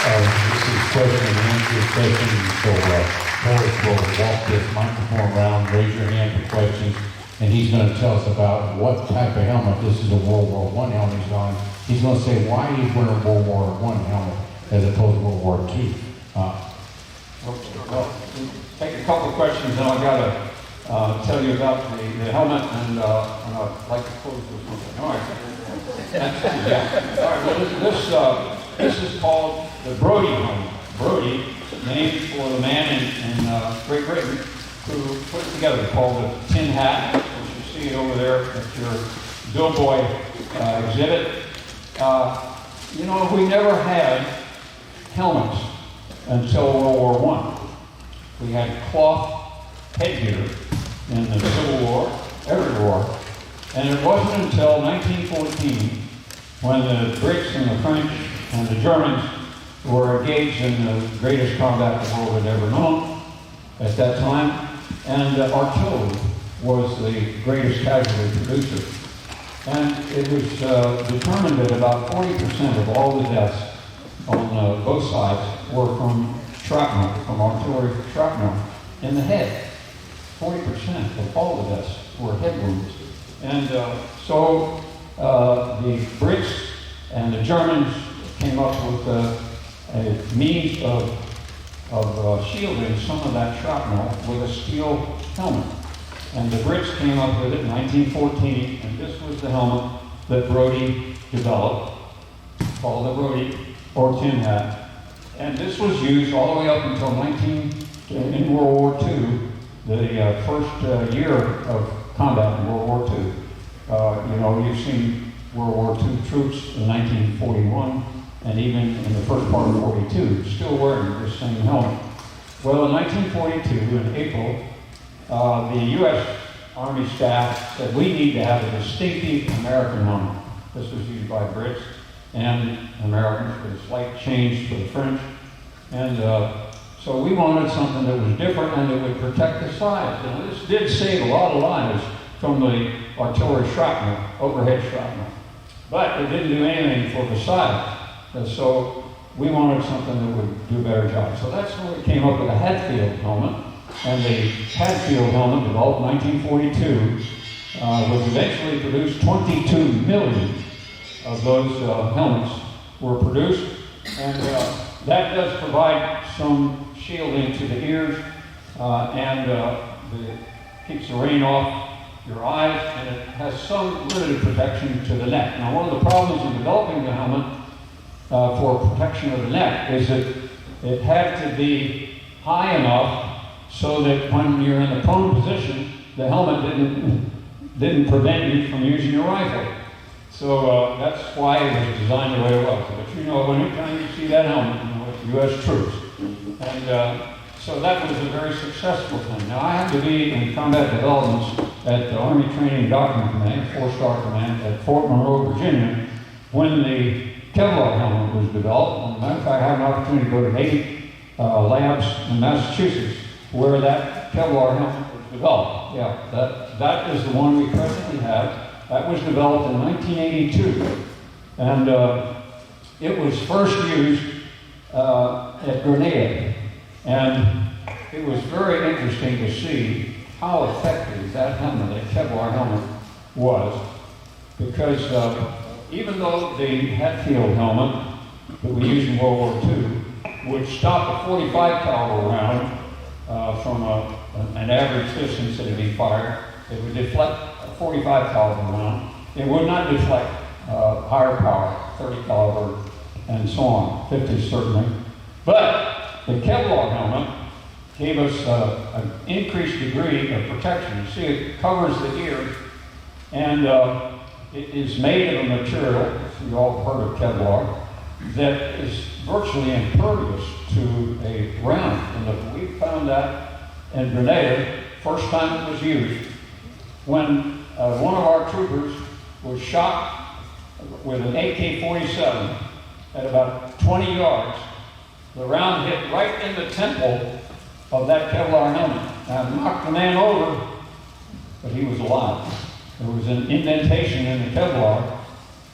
This is question and answer session, so Horace will walk this microphone around, raise your hand for questions, and he's going to tell us about what type of helmet. This is a World War I helmet he's on. He's going to say why he's wearing a World War I helmet as opposed to World War II. Well, take a couple of questions, and I've got to tell you about the helmet, and I'd like to close this one. All right. All right. Well, this is called the Brodie helmet. Brodie, named for the man in Great Britain who put it together, called the tin hat, which you see it over there at your Doughboy exhibit. You know, we never had helmets until World War I. We had cloth headgear in the Civil War, every war, and it wasn't until 1914 when the Brits and the French and the Germans were engaged in the greatest combat the world had ever known at that time, and artillery was the greatest casualty producer. And it was determined that about 40% of all the deaths on both sides were from shrapnel, from artillery shrapnel in the head. 40% of all the deaths were head wounds. And so the Brits and the Germans came up with a means of shielding some of that shrapnel with a steel helmet. And the Brits came up with it in 1914, and this was the helmet that Brodie developed, called the Brodie or tin hat. And this was used all the way up until in World War II, the first year of combat in World War II. You know, you've seen World War II troops in 1941 and even in the first part of 42 still wearing this same helmet. Well, in 1942, in April, the U.S. Army staff said we need to have a distinctive American helmet. This was used by Brits and Americans with a slight change for the French. And so we wanted something that was different and that would protect the sides. And this did save a lot of lives from the artillery shrapnel, overhead shrapnel. But it didn't do anything for the sides. And so we wanted something that would do a better job. So that's when we came up with a Hatfield helmet. And the Hatfield helmet, developed in 1942, was eventually produced. 22 million of those helmets were produced. And that does provide some shielding to the ears and keeps the rain off your eyes, and it has some limited protection to the neck. Now, one of the problems in developing the helmet for protection of the neck is that it had to be high enough so that when you're in the prone position, the helmet didn't prevent you from using your rifle. So that's why it was designed the way it was. But you know, anytime you see that helmet, you know it's U.S. troops. And so that was a very successful thing. Now, I had to be in combat developments at the Army Training Doctrine Command, 4-star command at Fort Monroe, Virginia, when the Kevlar helmet was developed. As a matter of fact, I had an opportunity to go to Navy labs in Massachusetts where that Kevlar helmet was developed. Yeah, that is the one we presently have. That was developed in 1982. And it was first used at Grenada. And it was very interesting to see how effective that helmet, that Kevlar helmet, was. Because even though the Hatfield helmet that we used in World War II would stop a 45 caliber round from an average distance that would be fired, it would deflect a 45 caliber round. It would not deflect higher power, 30 caliber, and so on, 50 certainly. But the Kevlar helmet gave us an increased degree of protection. You see, it covers the ear, and it is made of a material, you all heard of Kevlar, that is virtually impervious to a round. And we found that in Grenada, first time it was used, when one of our troopers was shot with an AK-47 at about 20 yards. The round hit right in the temple of that Kevlar helmet. Now, it knocked the man over, but he was alive. There was an indentation in the Kevlar,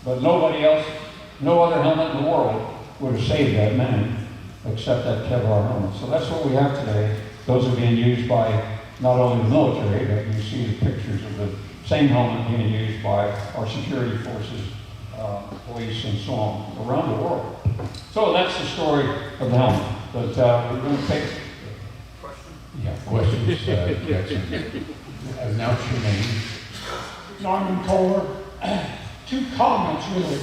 but nobody else, no other helmet in the world would have saved that man except that Kevlar helmet. So that's what we have today. Those are being used by not only the military, but you see the pictures of the same helmet being used by our security forces, police, and so on around the world. So that's the story of the helmet. But we're going to take questions. Jackson. Announce your name. Norman Kohler. Two comments, really.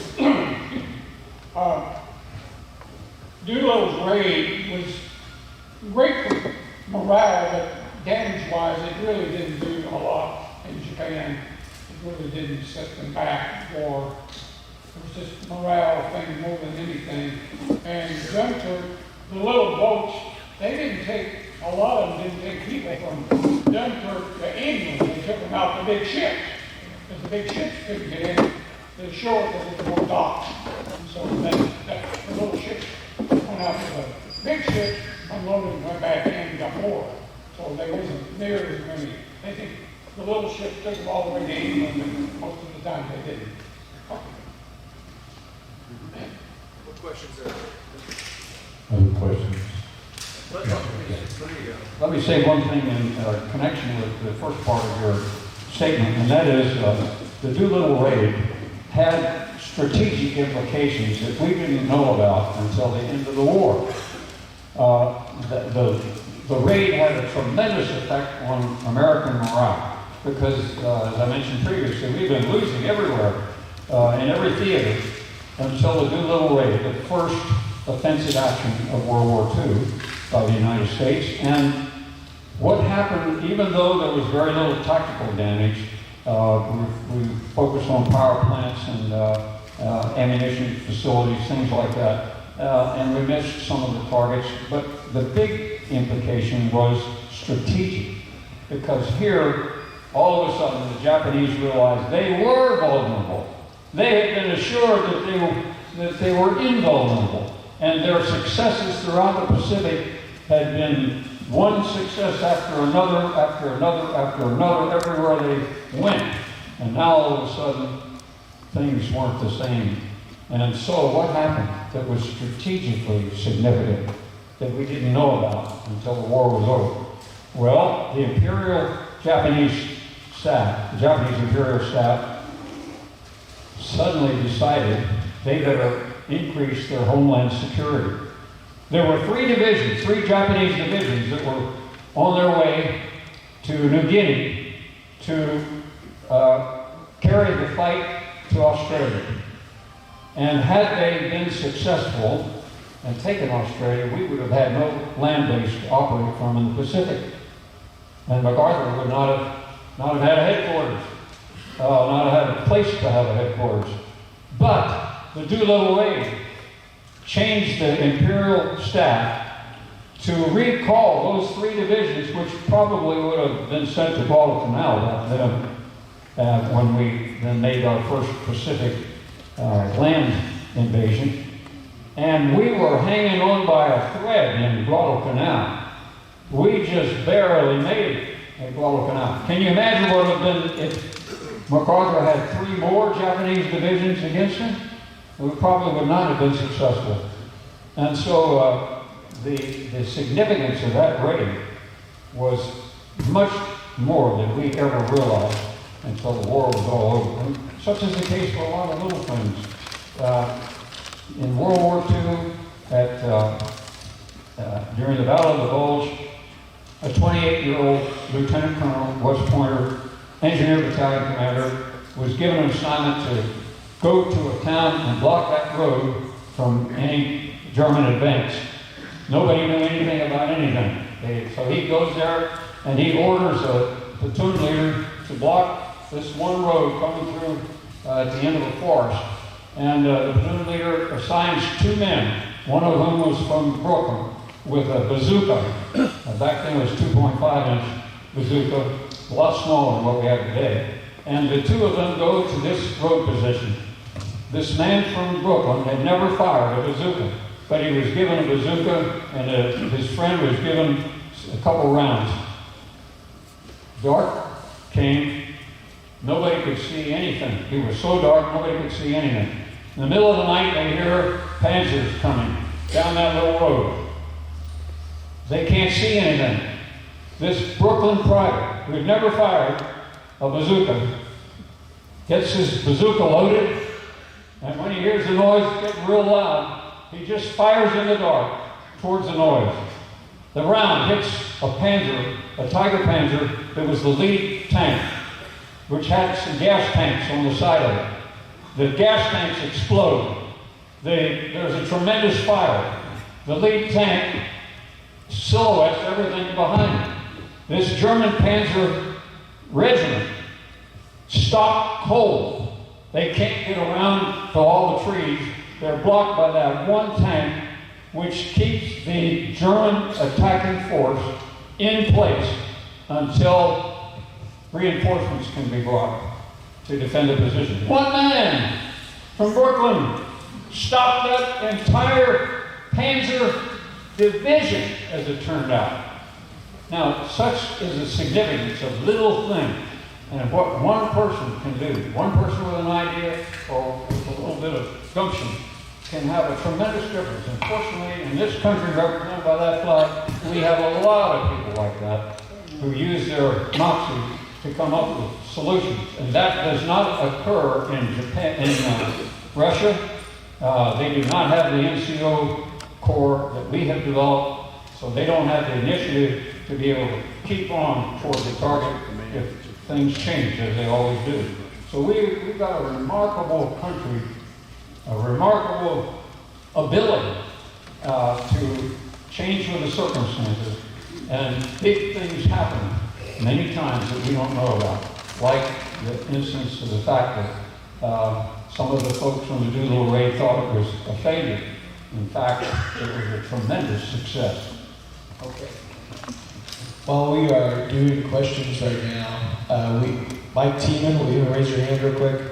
Doolittle's raid was great for morale, but damage-wise, it really didn't do a lot in Japan. It really didn't set them back for. It was just a morale thing more than anything. And Dunkirk, the little boats, they didn't take, a lot of them didn't take people from Dunkirk to England. They took them out to big ships. Because the big ships couldn't get in to the shore because there were no docks. And so the little ships went out to the big ships, unloaded and went back in and got more. So there wasn't near as many. I think the little ships took them all the way to England, and most of the time they didn't. What questions are there? Other questions? Let me say one thing in connection with the first part of your statement, and that is the Doolittle raid had strategic implications that we didn't know about until the end of the war. The raid had a tremendous effect on American morale because, as I mentioned previously, we've been losing everywhere, in every theater, until the Doolittle raid, the first offensive action of World War II. by the United States. And what happened, even though there was very little tactical damage, we focused on power plants and ammunition facilities, things like that. And we missed some of the targets, but the big implication was strategic, because here, all of a sudden, the Japanese realized they were vulnerable. They had been assured that they were invulnerable, and their successes throughout the Pacific had been one success after another, after another, after another, everywhere they went. And now, all of a sudden, things weren't the same. And so what happened that was strategically significant that we didn't know about until the war was over? Well, the Japanese Imperial staff suddenly decided they better increase their homeland security. There were three Japanese divisions that were on their way to New Guinea to carry the fight to Australia. And had they been successful and taken Australia, we would have had no land base to operate from in the Pacific. And MacArthur would not have had a headquarters, not have had a place to have a headquarters. But the Doolittle Raid changed the Imperial staff to recall those three divisions, which probably would have been sent to Guadalcanal back then, when we then made our first Pacific land invasion. And we were hanging on by a thread in Guadalcanal. We just barely made it at Guadalcanal. Can you imagine what would have been if MacArthur had three more Japanese divisions against him? We probably would not have been successful. And so the significance of that raid was much more than we ever realized until the war was all over. And such is the case for a lot of little things. In World War II, during the Battle of the Bulge, a 28-year-old Lieutenant Colonel, West Pointer, Engineer Battalion Commander, was given an assignment to go to a town and block that road from any German advance. Nobody knew anything about anything. So he goes there and he orders a platoon leader to block this one road coming through at the end of a forest. And the platoon leader assigns two men, one of whom was from Brooklyn, with a bazooka. Back then it was 2.5-inch bazooka, a lot smaller than what we have today. And the two of them go to this road position. This man from Brooklyn had never fired a bazooka, but he was given a bazooka, and his friend was given a couple rounds. Dark came. Nobody could see anything. It was so dark, nobody could see anything. In the middle of the night, they hear panzers coming down that little road. They can't see anything. This Brooklyn private, who had never fired a bazooka, gets his bazooka loaded, and when he hears the noise getting real loud, he just fires in the dark towards the noise. The round hits a Panzer, a Tiger Panzer, that was the lead tank, which had some gas tanks on the side of it. The gas tanks explode. There's a tremendous fire. The lead tank silhouettes everything behind it. This German Panzer regiment stopped cold. They can't get around to all the trees. They're blocked by that one tank, which keeps the German attacking force in place until reinforcements can be brought to defend the position. One man from Brooklyn stopped that entire Panzer division, as it turned out. Now, such is the significance of little things and what one person can do. One person with an idea or with a little bit of gumption can have a tremendous difference. And fortunately, in this country represented by that flag, we have a lot of people like that who use their moxie to come up with solutions. And that does not occur in Japan, in Russia. They do not have the NCO Corps that we have developed, so they don't have the initiative to be able to keep on toward the target if things change, as they always do. So we've got a remarkable country, a remarkable ability to change with the circumstances, and big things happen many times that we don't know about. Like the instance of the fact that some of the folks on the Doolittle raid thought it was a failure. In fact, it was a tremendous success. Okay. While we are doing questions right now, Mike Tiemann, will you raise your hand real quick?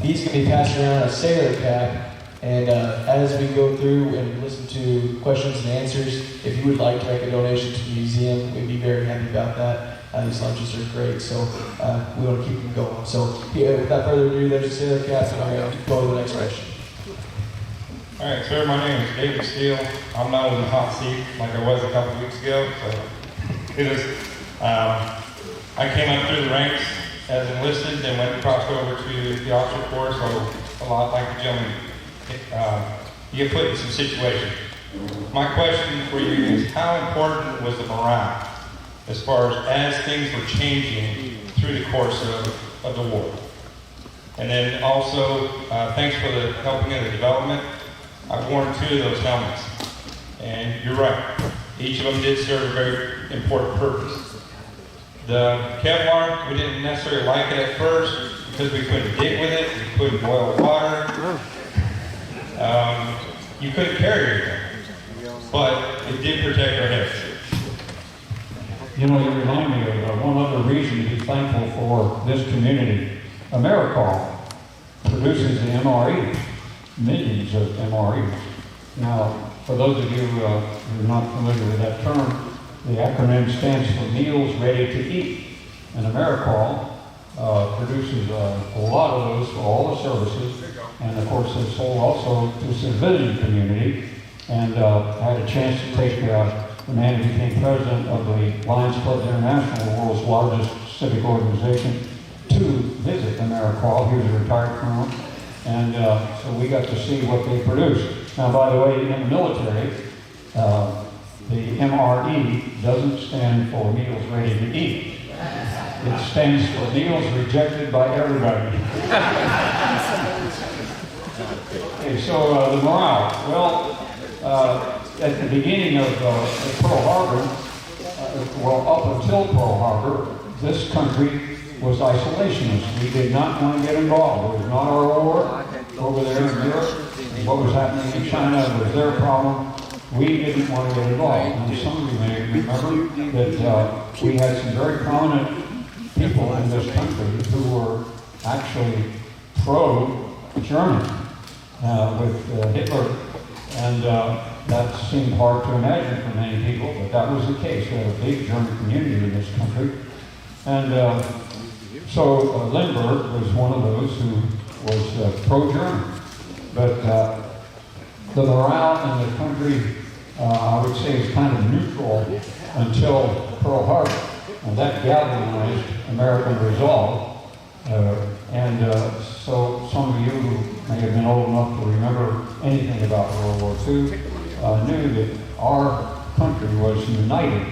He's going to be passing around a sailor cap, and as we go through and listen to questions and answers, if you would like to make a donation to the museum, we'd be very happy about that. These lunches are great, so we want to keep them going. So without further ado, there's a sailor cap, and I'm going to go to the next question. All right, sir, my name is David Steele. I'm not in the hot seat like I was a couple weeks ago. So it was, I came up through the ranks as enlisted and went crossed over to the officer corps. So a lot like the gentleman, you get put in some situations. My question for you is, how important was the morale as far as things were changing through the course of the war? And then also, thanks for the helping in the development. I've worn 2 of those helmets, and you're right. Each of them did serve a very important purpose. The Kevlar, we didn't necessarily like it at first because we couldn't dig with it, we couldn't boil water. You couldn't carry anything, but it did protect our heads. You know, you remind me of one other reason to be thankful for this community. AmeriCorps produces the MRE, millions of MREs. Now, for those of you who are not familiar with that term, the acronym stands for Meals Ready to Eat. And AmeriCorps produces a lot of those for all the services, and of course it's sold also to the civilian community. And I had a chance to take the man who became president of the Lions Club International, the world's largest civic organization, to visit AmeriCorps. He was a retired colonel, and so we got to see what they produce. Now, by the way, in the military, the MRE doesn't stand for Meals Ready to Eat. It stands for Meals Rejected by Everybody. Okay, so the morale. Well, at the beginning of Pearl Harbor, up until Pearl Harbor, this country was isolationist. We did not want to get involved. It was not our war over there in Europe. What was happening in China was their problem. We didn't want to get involved. And some of you may remember that we had some very prominent people in this country who were actually pro-German with Hitler. And that seemed hard to imagine for many people, but that was the case. We had a big German community in this country. And so Lindbergh was one of those who was pro-German. But the morale in the country, I would say, is kind of neutral until Pearl Harbor. And that galvanized American resolve. So some of you who may have been old enough to remember anything about World War II knew that our country was united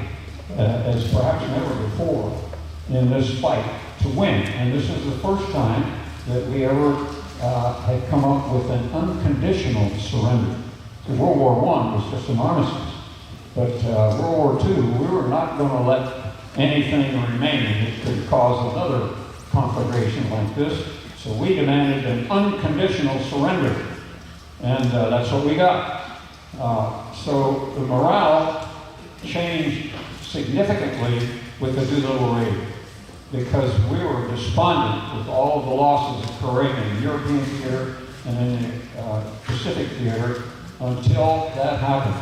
as perhaps never before in this fight to win. And this is the first time that we ever had come up with an unconditional surrender. World War I was just an armistice. But World War II, we were not going to let anything remain that could cause another conflagration like this. So we demanded an unconditional surrender. And that's what we got. So the morale changed significantly with the Doolittle raid, because we were despondent with all of the losses occurring in the European theater and in the Pacific theater until that happened.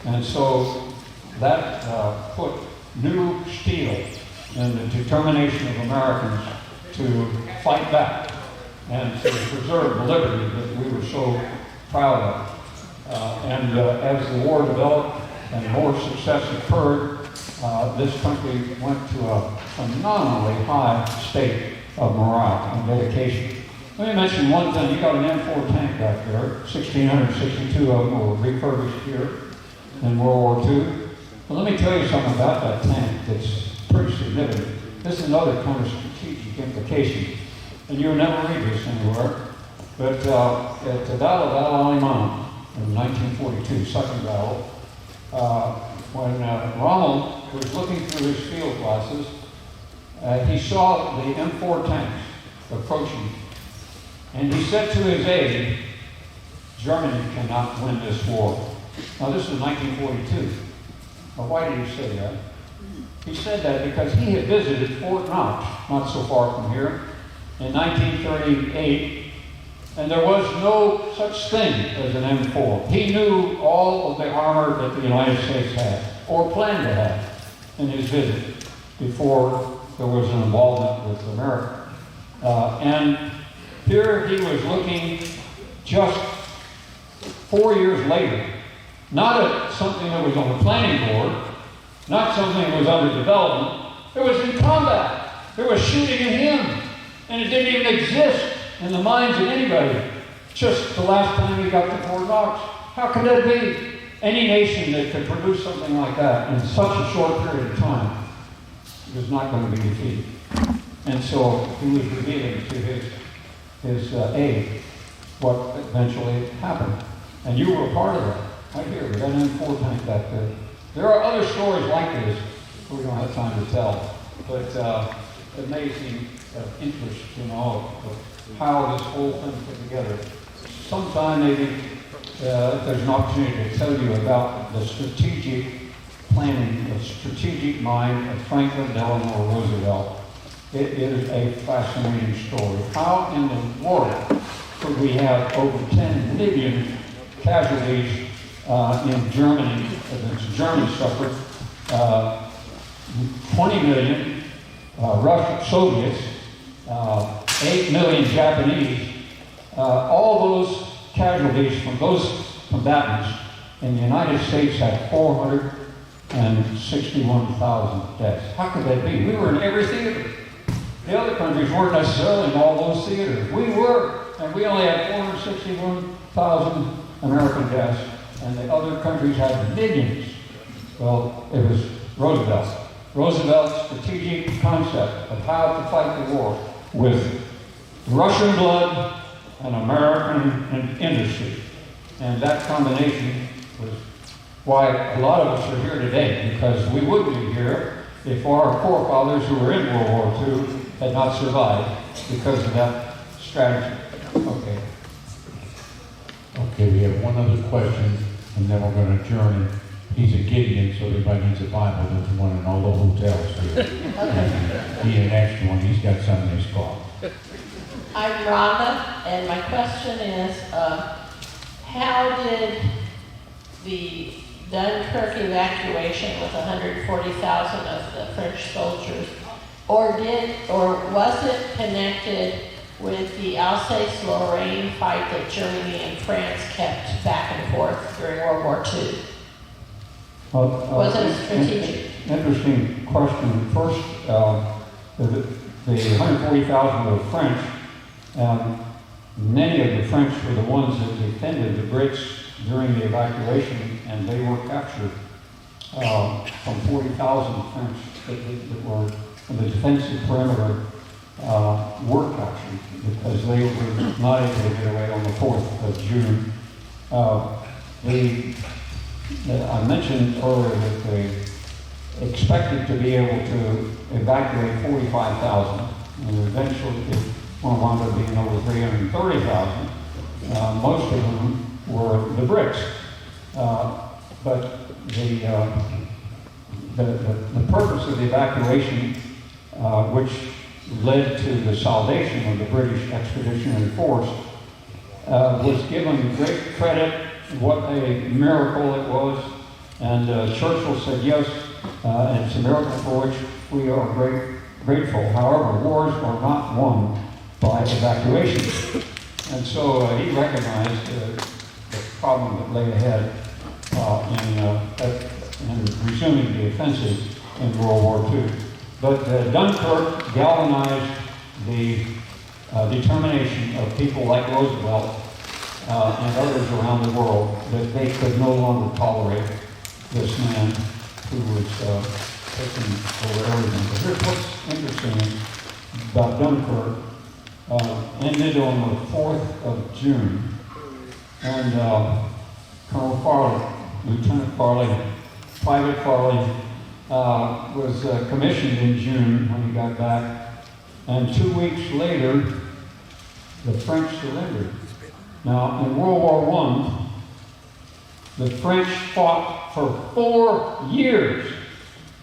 And so that put new steel in the determination of Americans to fight back and to preserve the liberty that we were so proud of. As the war developed and more success occurred, this country went to a phenomenally high state of morale and dedication. Let me mention one thing. You got an M4 tank back there. 1,662 of them were refurbished here in World War II. But let me tell you something about that tank that's pretty significant. This is another kind of strategic implication, and you'll never read this anywhere. But at the Battle of Alamein in 1942, second battle, when Rommel was looking through his field glasses, he saw the M4 tanks approaching, and he said to his aide, "Germany cannot win this war." Now this is 1942. Now why did he say that? He said that because he had visited Fort Knox, not so far from here, in 1938, and there was no such thing as an M4. He knew all of the armor that the United States had, or planned to have, in his visit, before there was an involvement with America. And here he was looking just 4 years later, not at something that was on the planning board, not something that was under development. It was in combat. There was shooting at him, and it didn't even exist in the minds of anybody. Just the last time he got to Fort Knox. How could that be? Any nation that could produce something like that in such a short period of time was not going to be defeated. And so he was revealing to his aide what eventually happened. And you were a part of that. I hear it. That M4 tank back there. There are other stories like this we don't have time to tell, but amazing interest in all of how this whole thing put together. Sometime maybe if there's an opportunity to tell you about the strategic planning, the strategic mind of Franklin Delano Roosevelt. It is a fascinating story. How in the world could we have over 10 million casualties in Germany, Germany suffered, 20 million Russian Soviets, 8 million Japanese, all those casualties from those combatants in the United States had 461,000 deaths. How could that be? We were in every theater. The other countries weren't necessarily in all those theaters. We were, and we only had 461,000 American deaths, and the other countries had millions. Well, it was Roosevelt. Roosevelt's strategic concept of how to fight the war with Russian blood and American industry. And that combination was why a lot of us are here today, because we wouldn't be here if our forefathers who were in World War II had not survived because of that strategy. Okay. Okay, we have one other question, and then we're going to adjourn. And he's a Gideon, so everybody needs a Bible. There's one in all the hotels here. And he an extra one. He's got some in his car. I'm Rhonda, and my question is, how did the Dunkirk evacuation with 140,000 of the French soldiers, or was it connected with the Alsace-Lorraine fight that Germany and France kept back and forth during World War II? Was it strategic? Interesting question. First, the 140,000 of the French, many of the French were the ones that defended the Brits during the evacuation, and they were captured. From 40,000 French that were in the defensive perimeter were captured because they were not able to get away on the 4th of June. I mentioned earlier that they expected to be able to evacuate 45,000, and eventually it wound up being over 330,000. Most of them were the Brits. But the purpose of the evacuation, which led to the salvation of the British Expeditionary Force, was given great credit. What a miracle it was. And Churchill said, yes, and it's a miracle for which we are grateful. However, wars are not won by evacuation. And so he recognized the problem that lay ahead in resuming the offensive in World War II. But Dunkirk galvanized the determination of people like Roosevelt and others around the world that they could no longer tolerate this man who was taking over everything. But here's what's interesting about Dunkirk. Ended on the 4th of June, and Colonel Farley, Lieutenant Farley, Private Farley was commissioned in June when he got back, and 2 weeks later, the French surrendered. Now, in World War I, the French fought for 4 years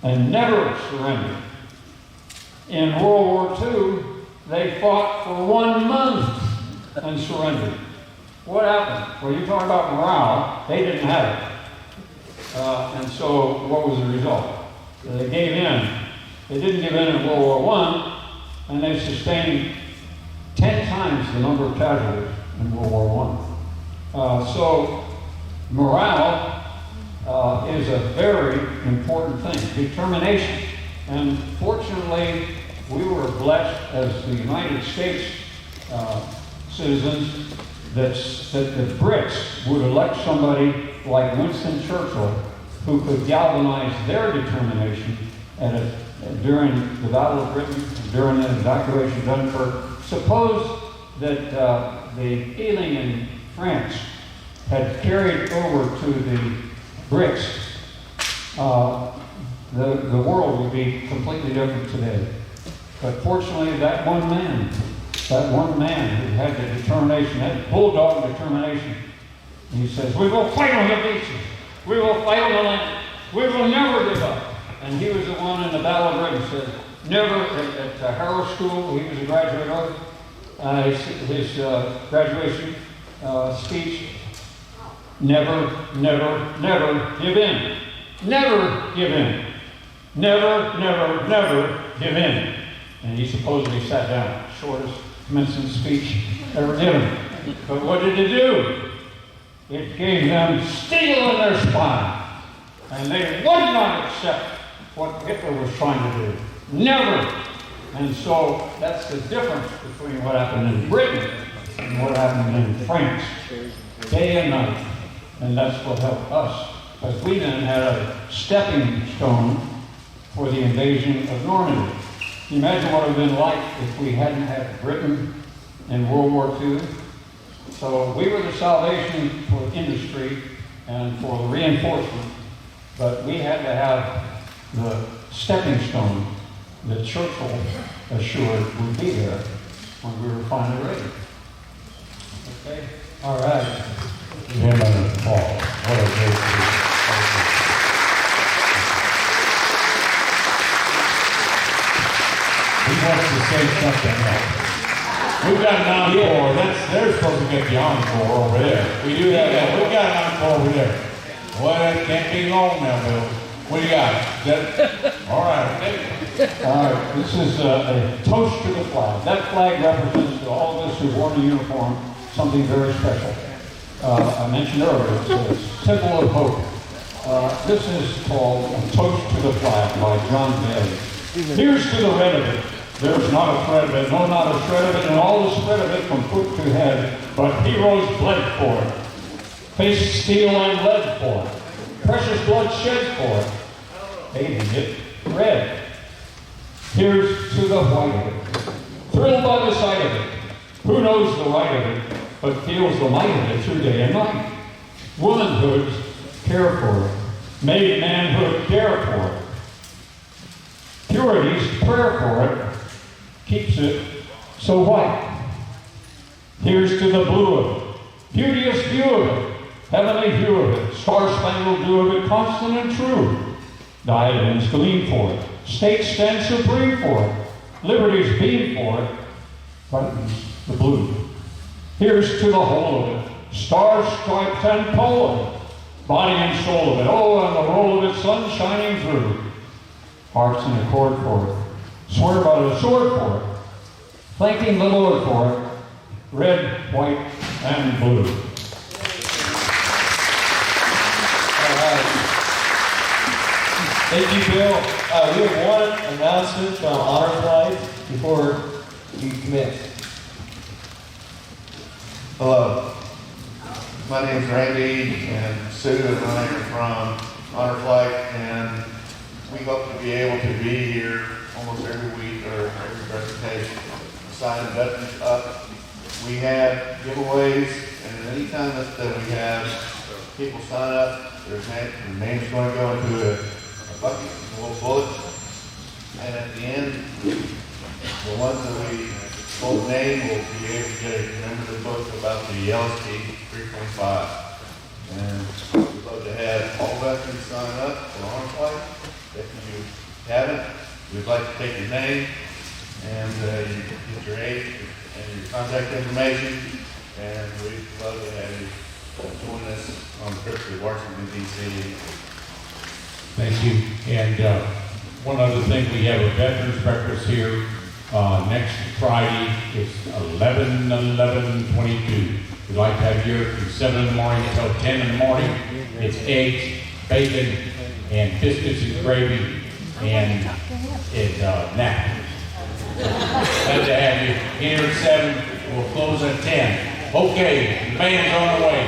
and never surrendered. In World War II, they fought for 1 month and surrendered. What happened? Well, you're talking about morale. They didn't have it. And so what was the result? They gave in. They didn't give in World War I, and they sustained 10 times the number of casualties in World War I. So morale is a very important thing. Determination. And fortunately, we were blessed as the United States citizens that the Brits would elect somebody like Winston Churchill who could galvanize their determination during the Battle of Britain, during the evacuation of Dunkirk. Suppose that the feeling in France had carried over to the Brits, the world would be completely different today. But fortunately, that one man who had the determination, that bulldog determination, he says, "We will fight on the beaches. We will fight on the land. We will never give up." And he was the one in the Battle of Britain said, never, at Harrow School, he was a graduate of, his graduation speech, never, never, never give in. Never give in. Never, never, never give in. And he supposedly sat down, shortest commencement speech ever given. But what did it do? It gave them steel in their spine. And they would not accept what Hitler was trying to do. Never. And so that's the difference between what happened in Britain and what happened in France. Day and night. And that's what helped us. Because we then had a stepping stone for the invasion of Normandy. Can you imagine what it would have been like if we hadn't had Britain in World War II? So we were the salvation for industry and for the reinforcement, but we had to have the stepping stone that Churchill assured would be there when we were finally ready. Okay? All right. Him and Paul. What a great group. He wants to say something else. We've got an encore. They're supposed to get the encore over there. We do have that. We've got an encore over there. Well, that can't be long now, Bill. What do you got? All right. All right. This is a toast to the flag. That flag represents to all of us who wore the uniform something very special. I mentioned earlier, it's a symbol of hope. This is called A Toast to the Flag by John Bailey. Here's to the red of it. There's not a thread of it, no, not a shred of it, and all the spread of it from foot to head. But heroes bled for it, faced steel and lead for it, precious blood shed for it. They named it red. Here's to the white of it, thrilled by the sight of it. Who knows the right of it, but feels the might of it through day and night. Womanhood, care for it. Made manhood, care for it. Purity's prayer for it. Keeps it so white. Here's to the blue of it, beauteous view of it, heavenly view of it, star-spangled dew of it, constant and true. Diadems gleam for it, states stand supreme for it, liberty's beam for it, brightens the blue. Here's to the whole of it, stars, stripes, and pole of it, body and soul of it, oh, and the roll of it, sun shining through. Hearts in accord for it, swear by the sword for it, thanking the Lord for it, red, white, and blue. All right. Thank you, Bill. We have one announcement from Honor Flight before we commit. Hello, my name is Randy, and Sue and I are from Honor Flight, and we hope to be able to be here almost every week or every presentation, signing veterans up. We have giveaways, and anytime that we have people sign up, their name's going to go into a bucket, a little bullet. And at the end, the ones that we pull the name will be able to get a member of the book about the LST 325. And we'd love to have all veterans sign up for Honor Flight. If you haven't, we'd like to take your name and you get your age and your contact information. And we'd love to have you join us on the trip to Washington, D.C. Thank you. And one other thing, we have a veterans breakfast here next Friday. It's 11/11/22. We'd like to have you here from 7 in the morning until 10 in the morning. It's eggs, bacon, and biscuits and gravy, and it's napkins. Glad to have you here at 7. We'll close at 10. Okay, the band's on the way.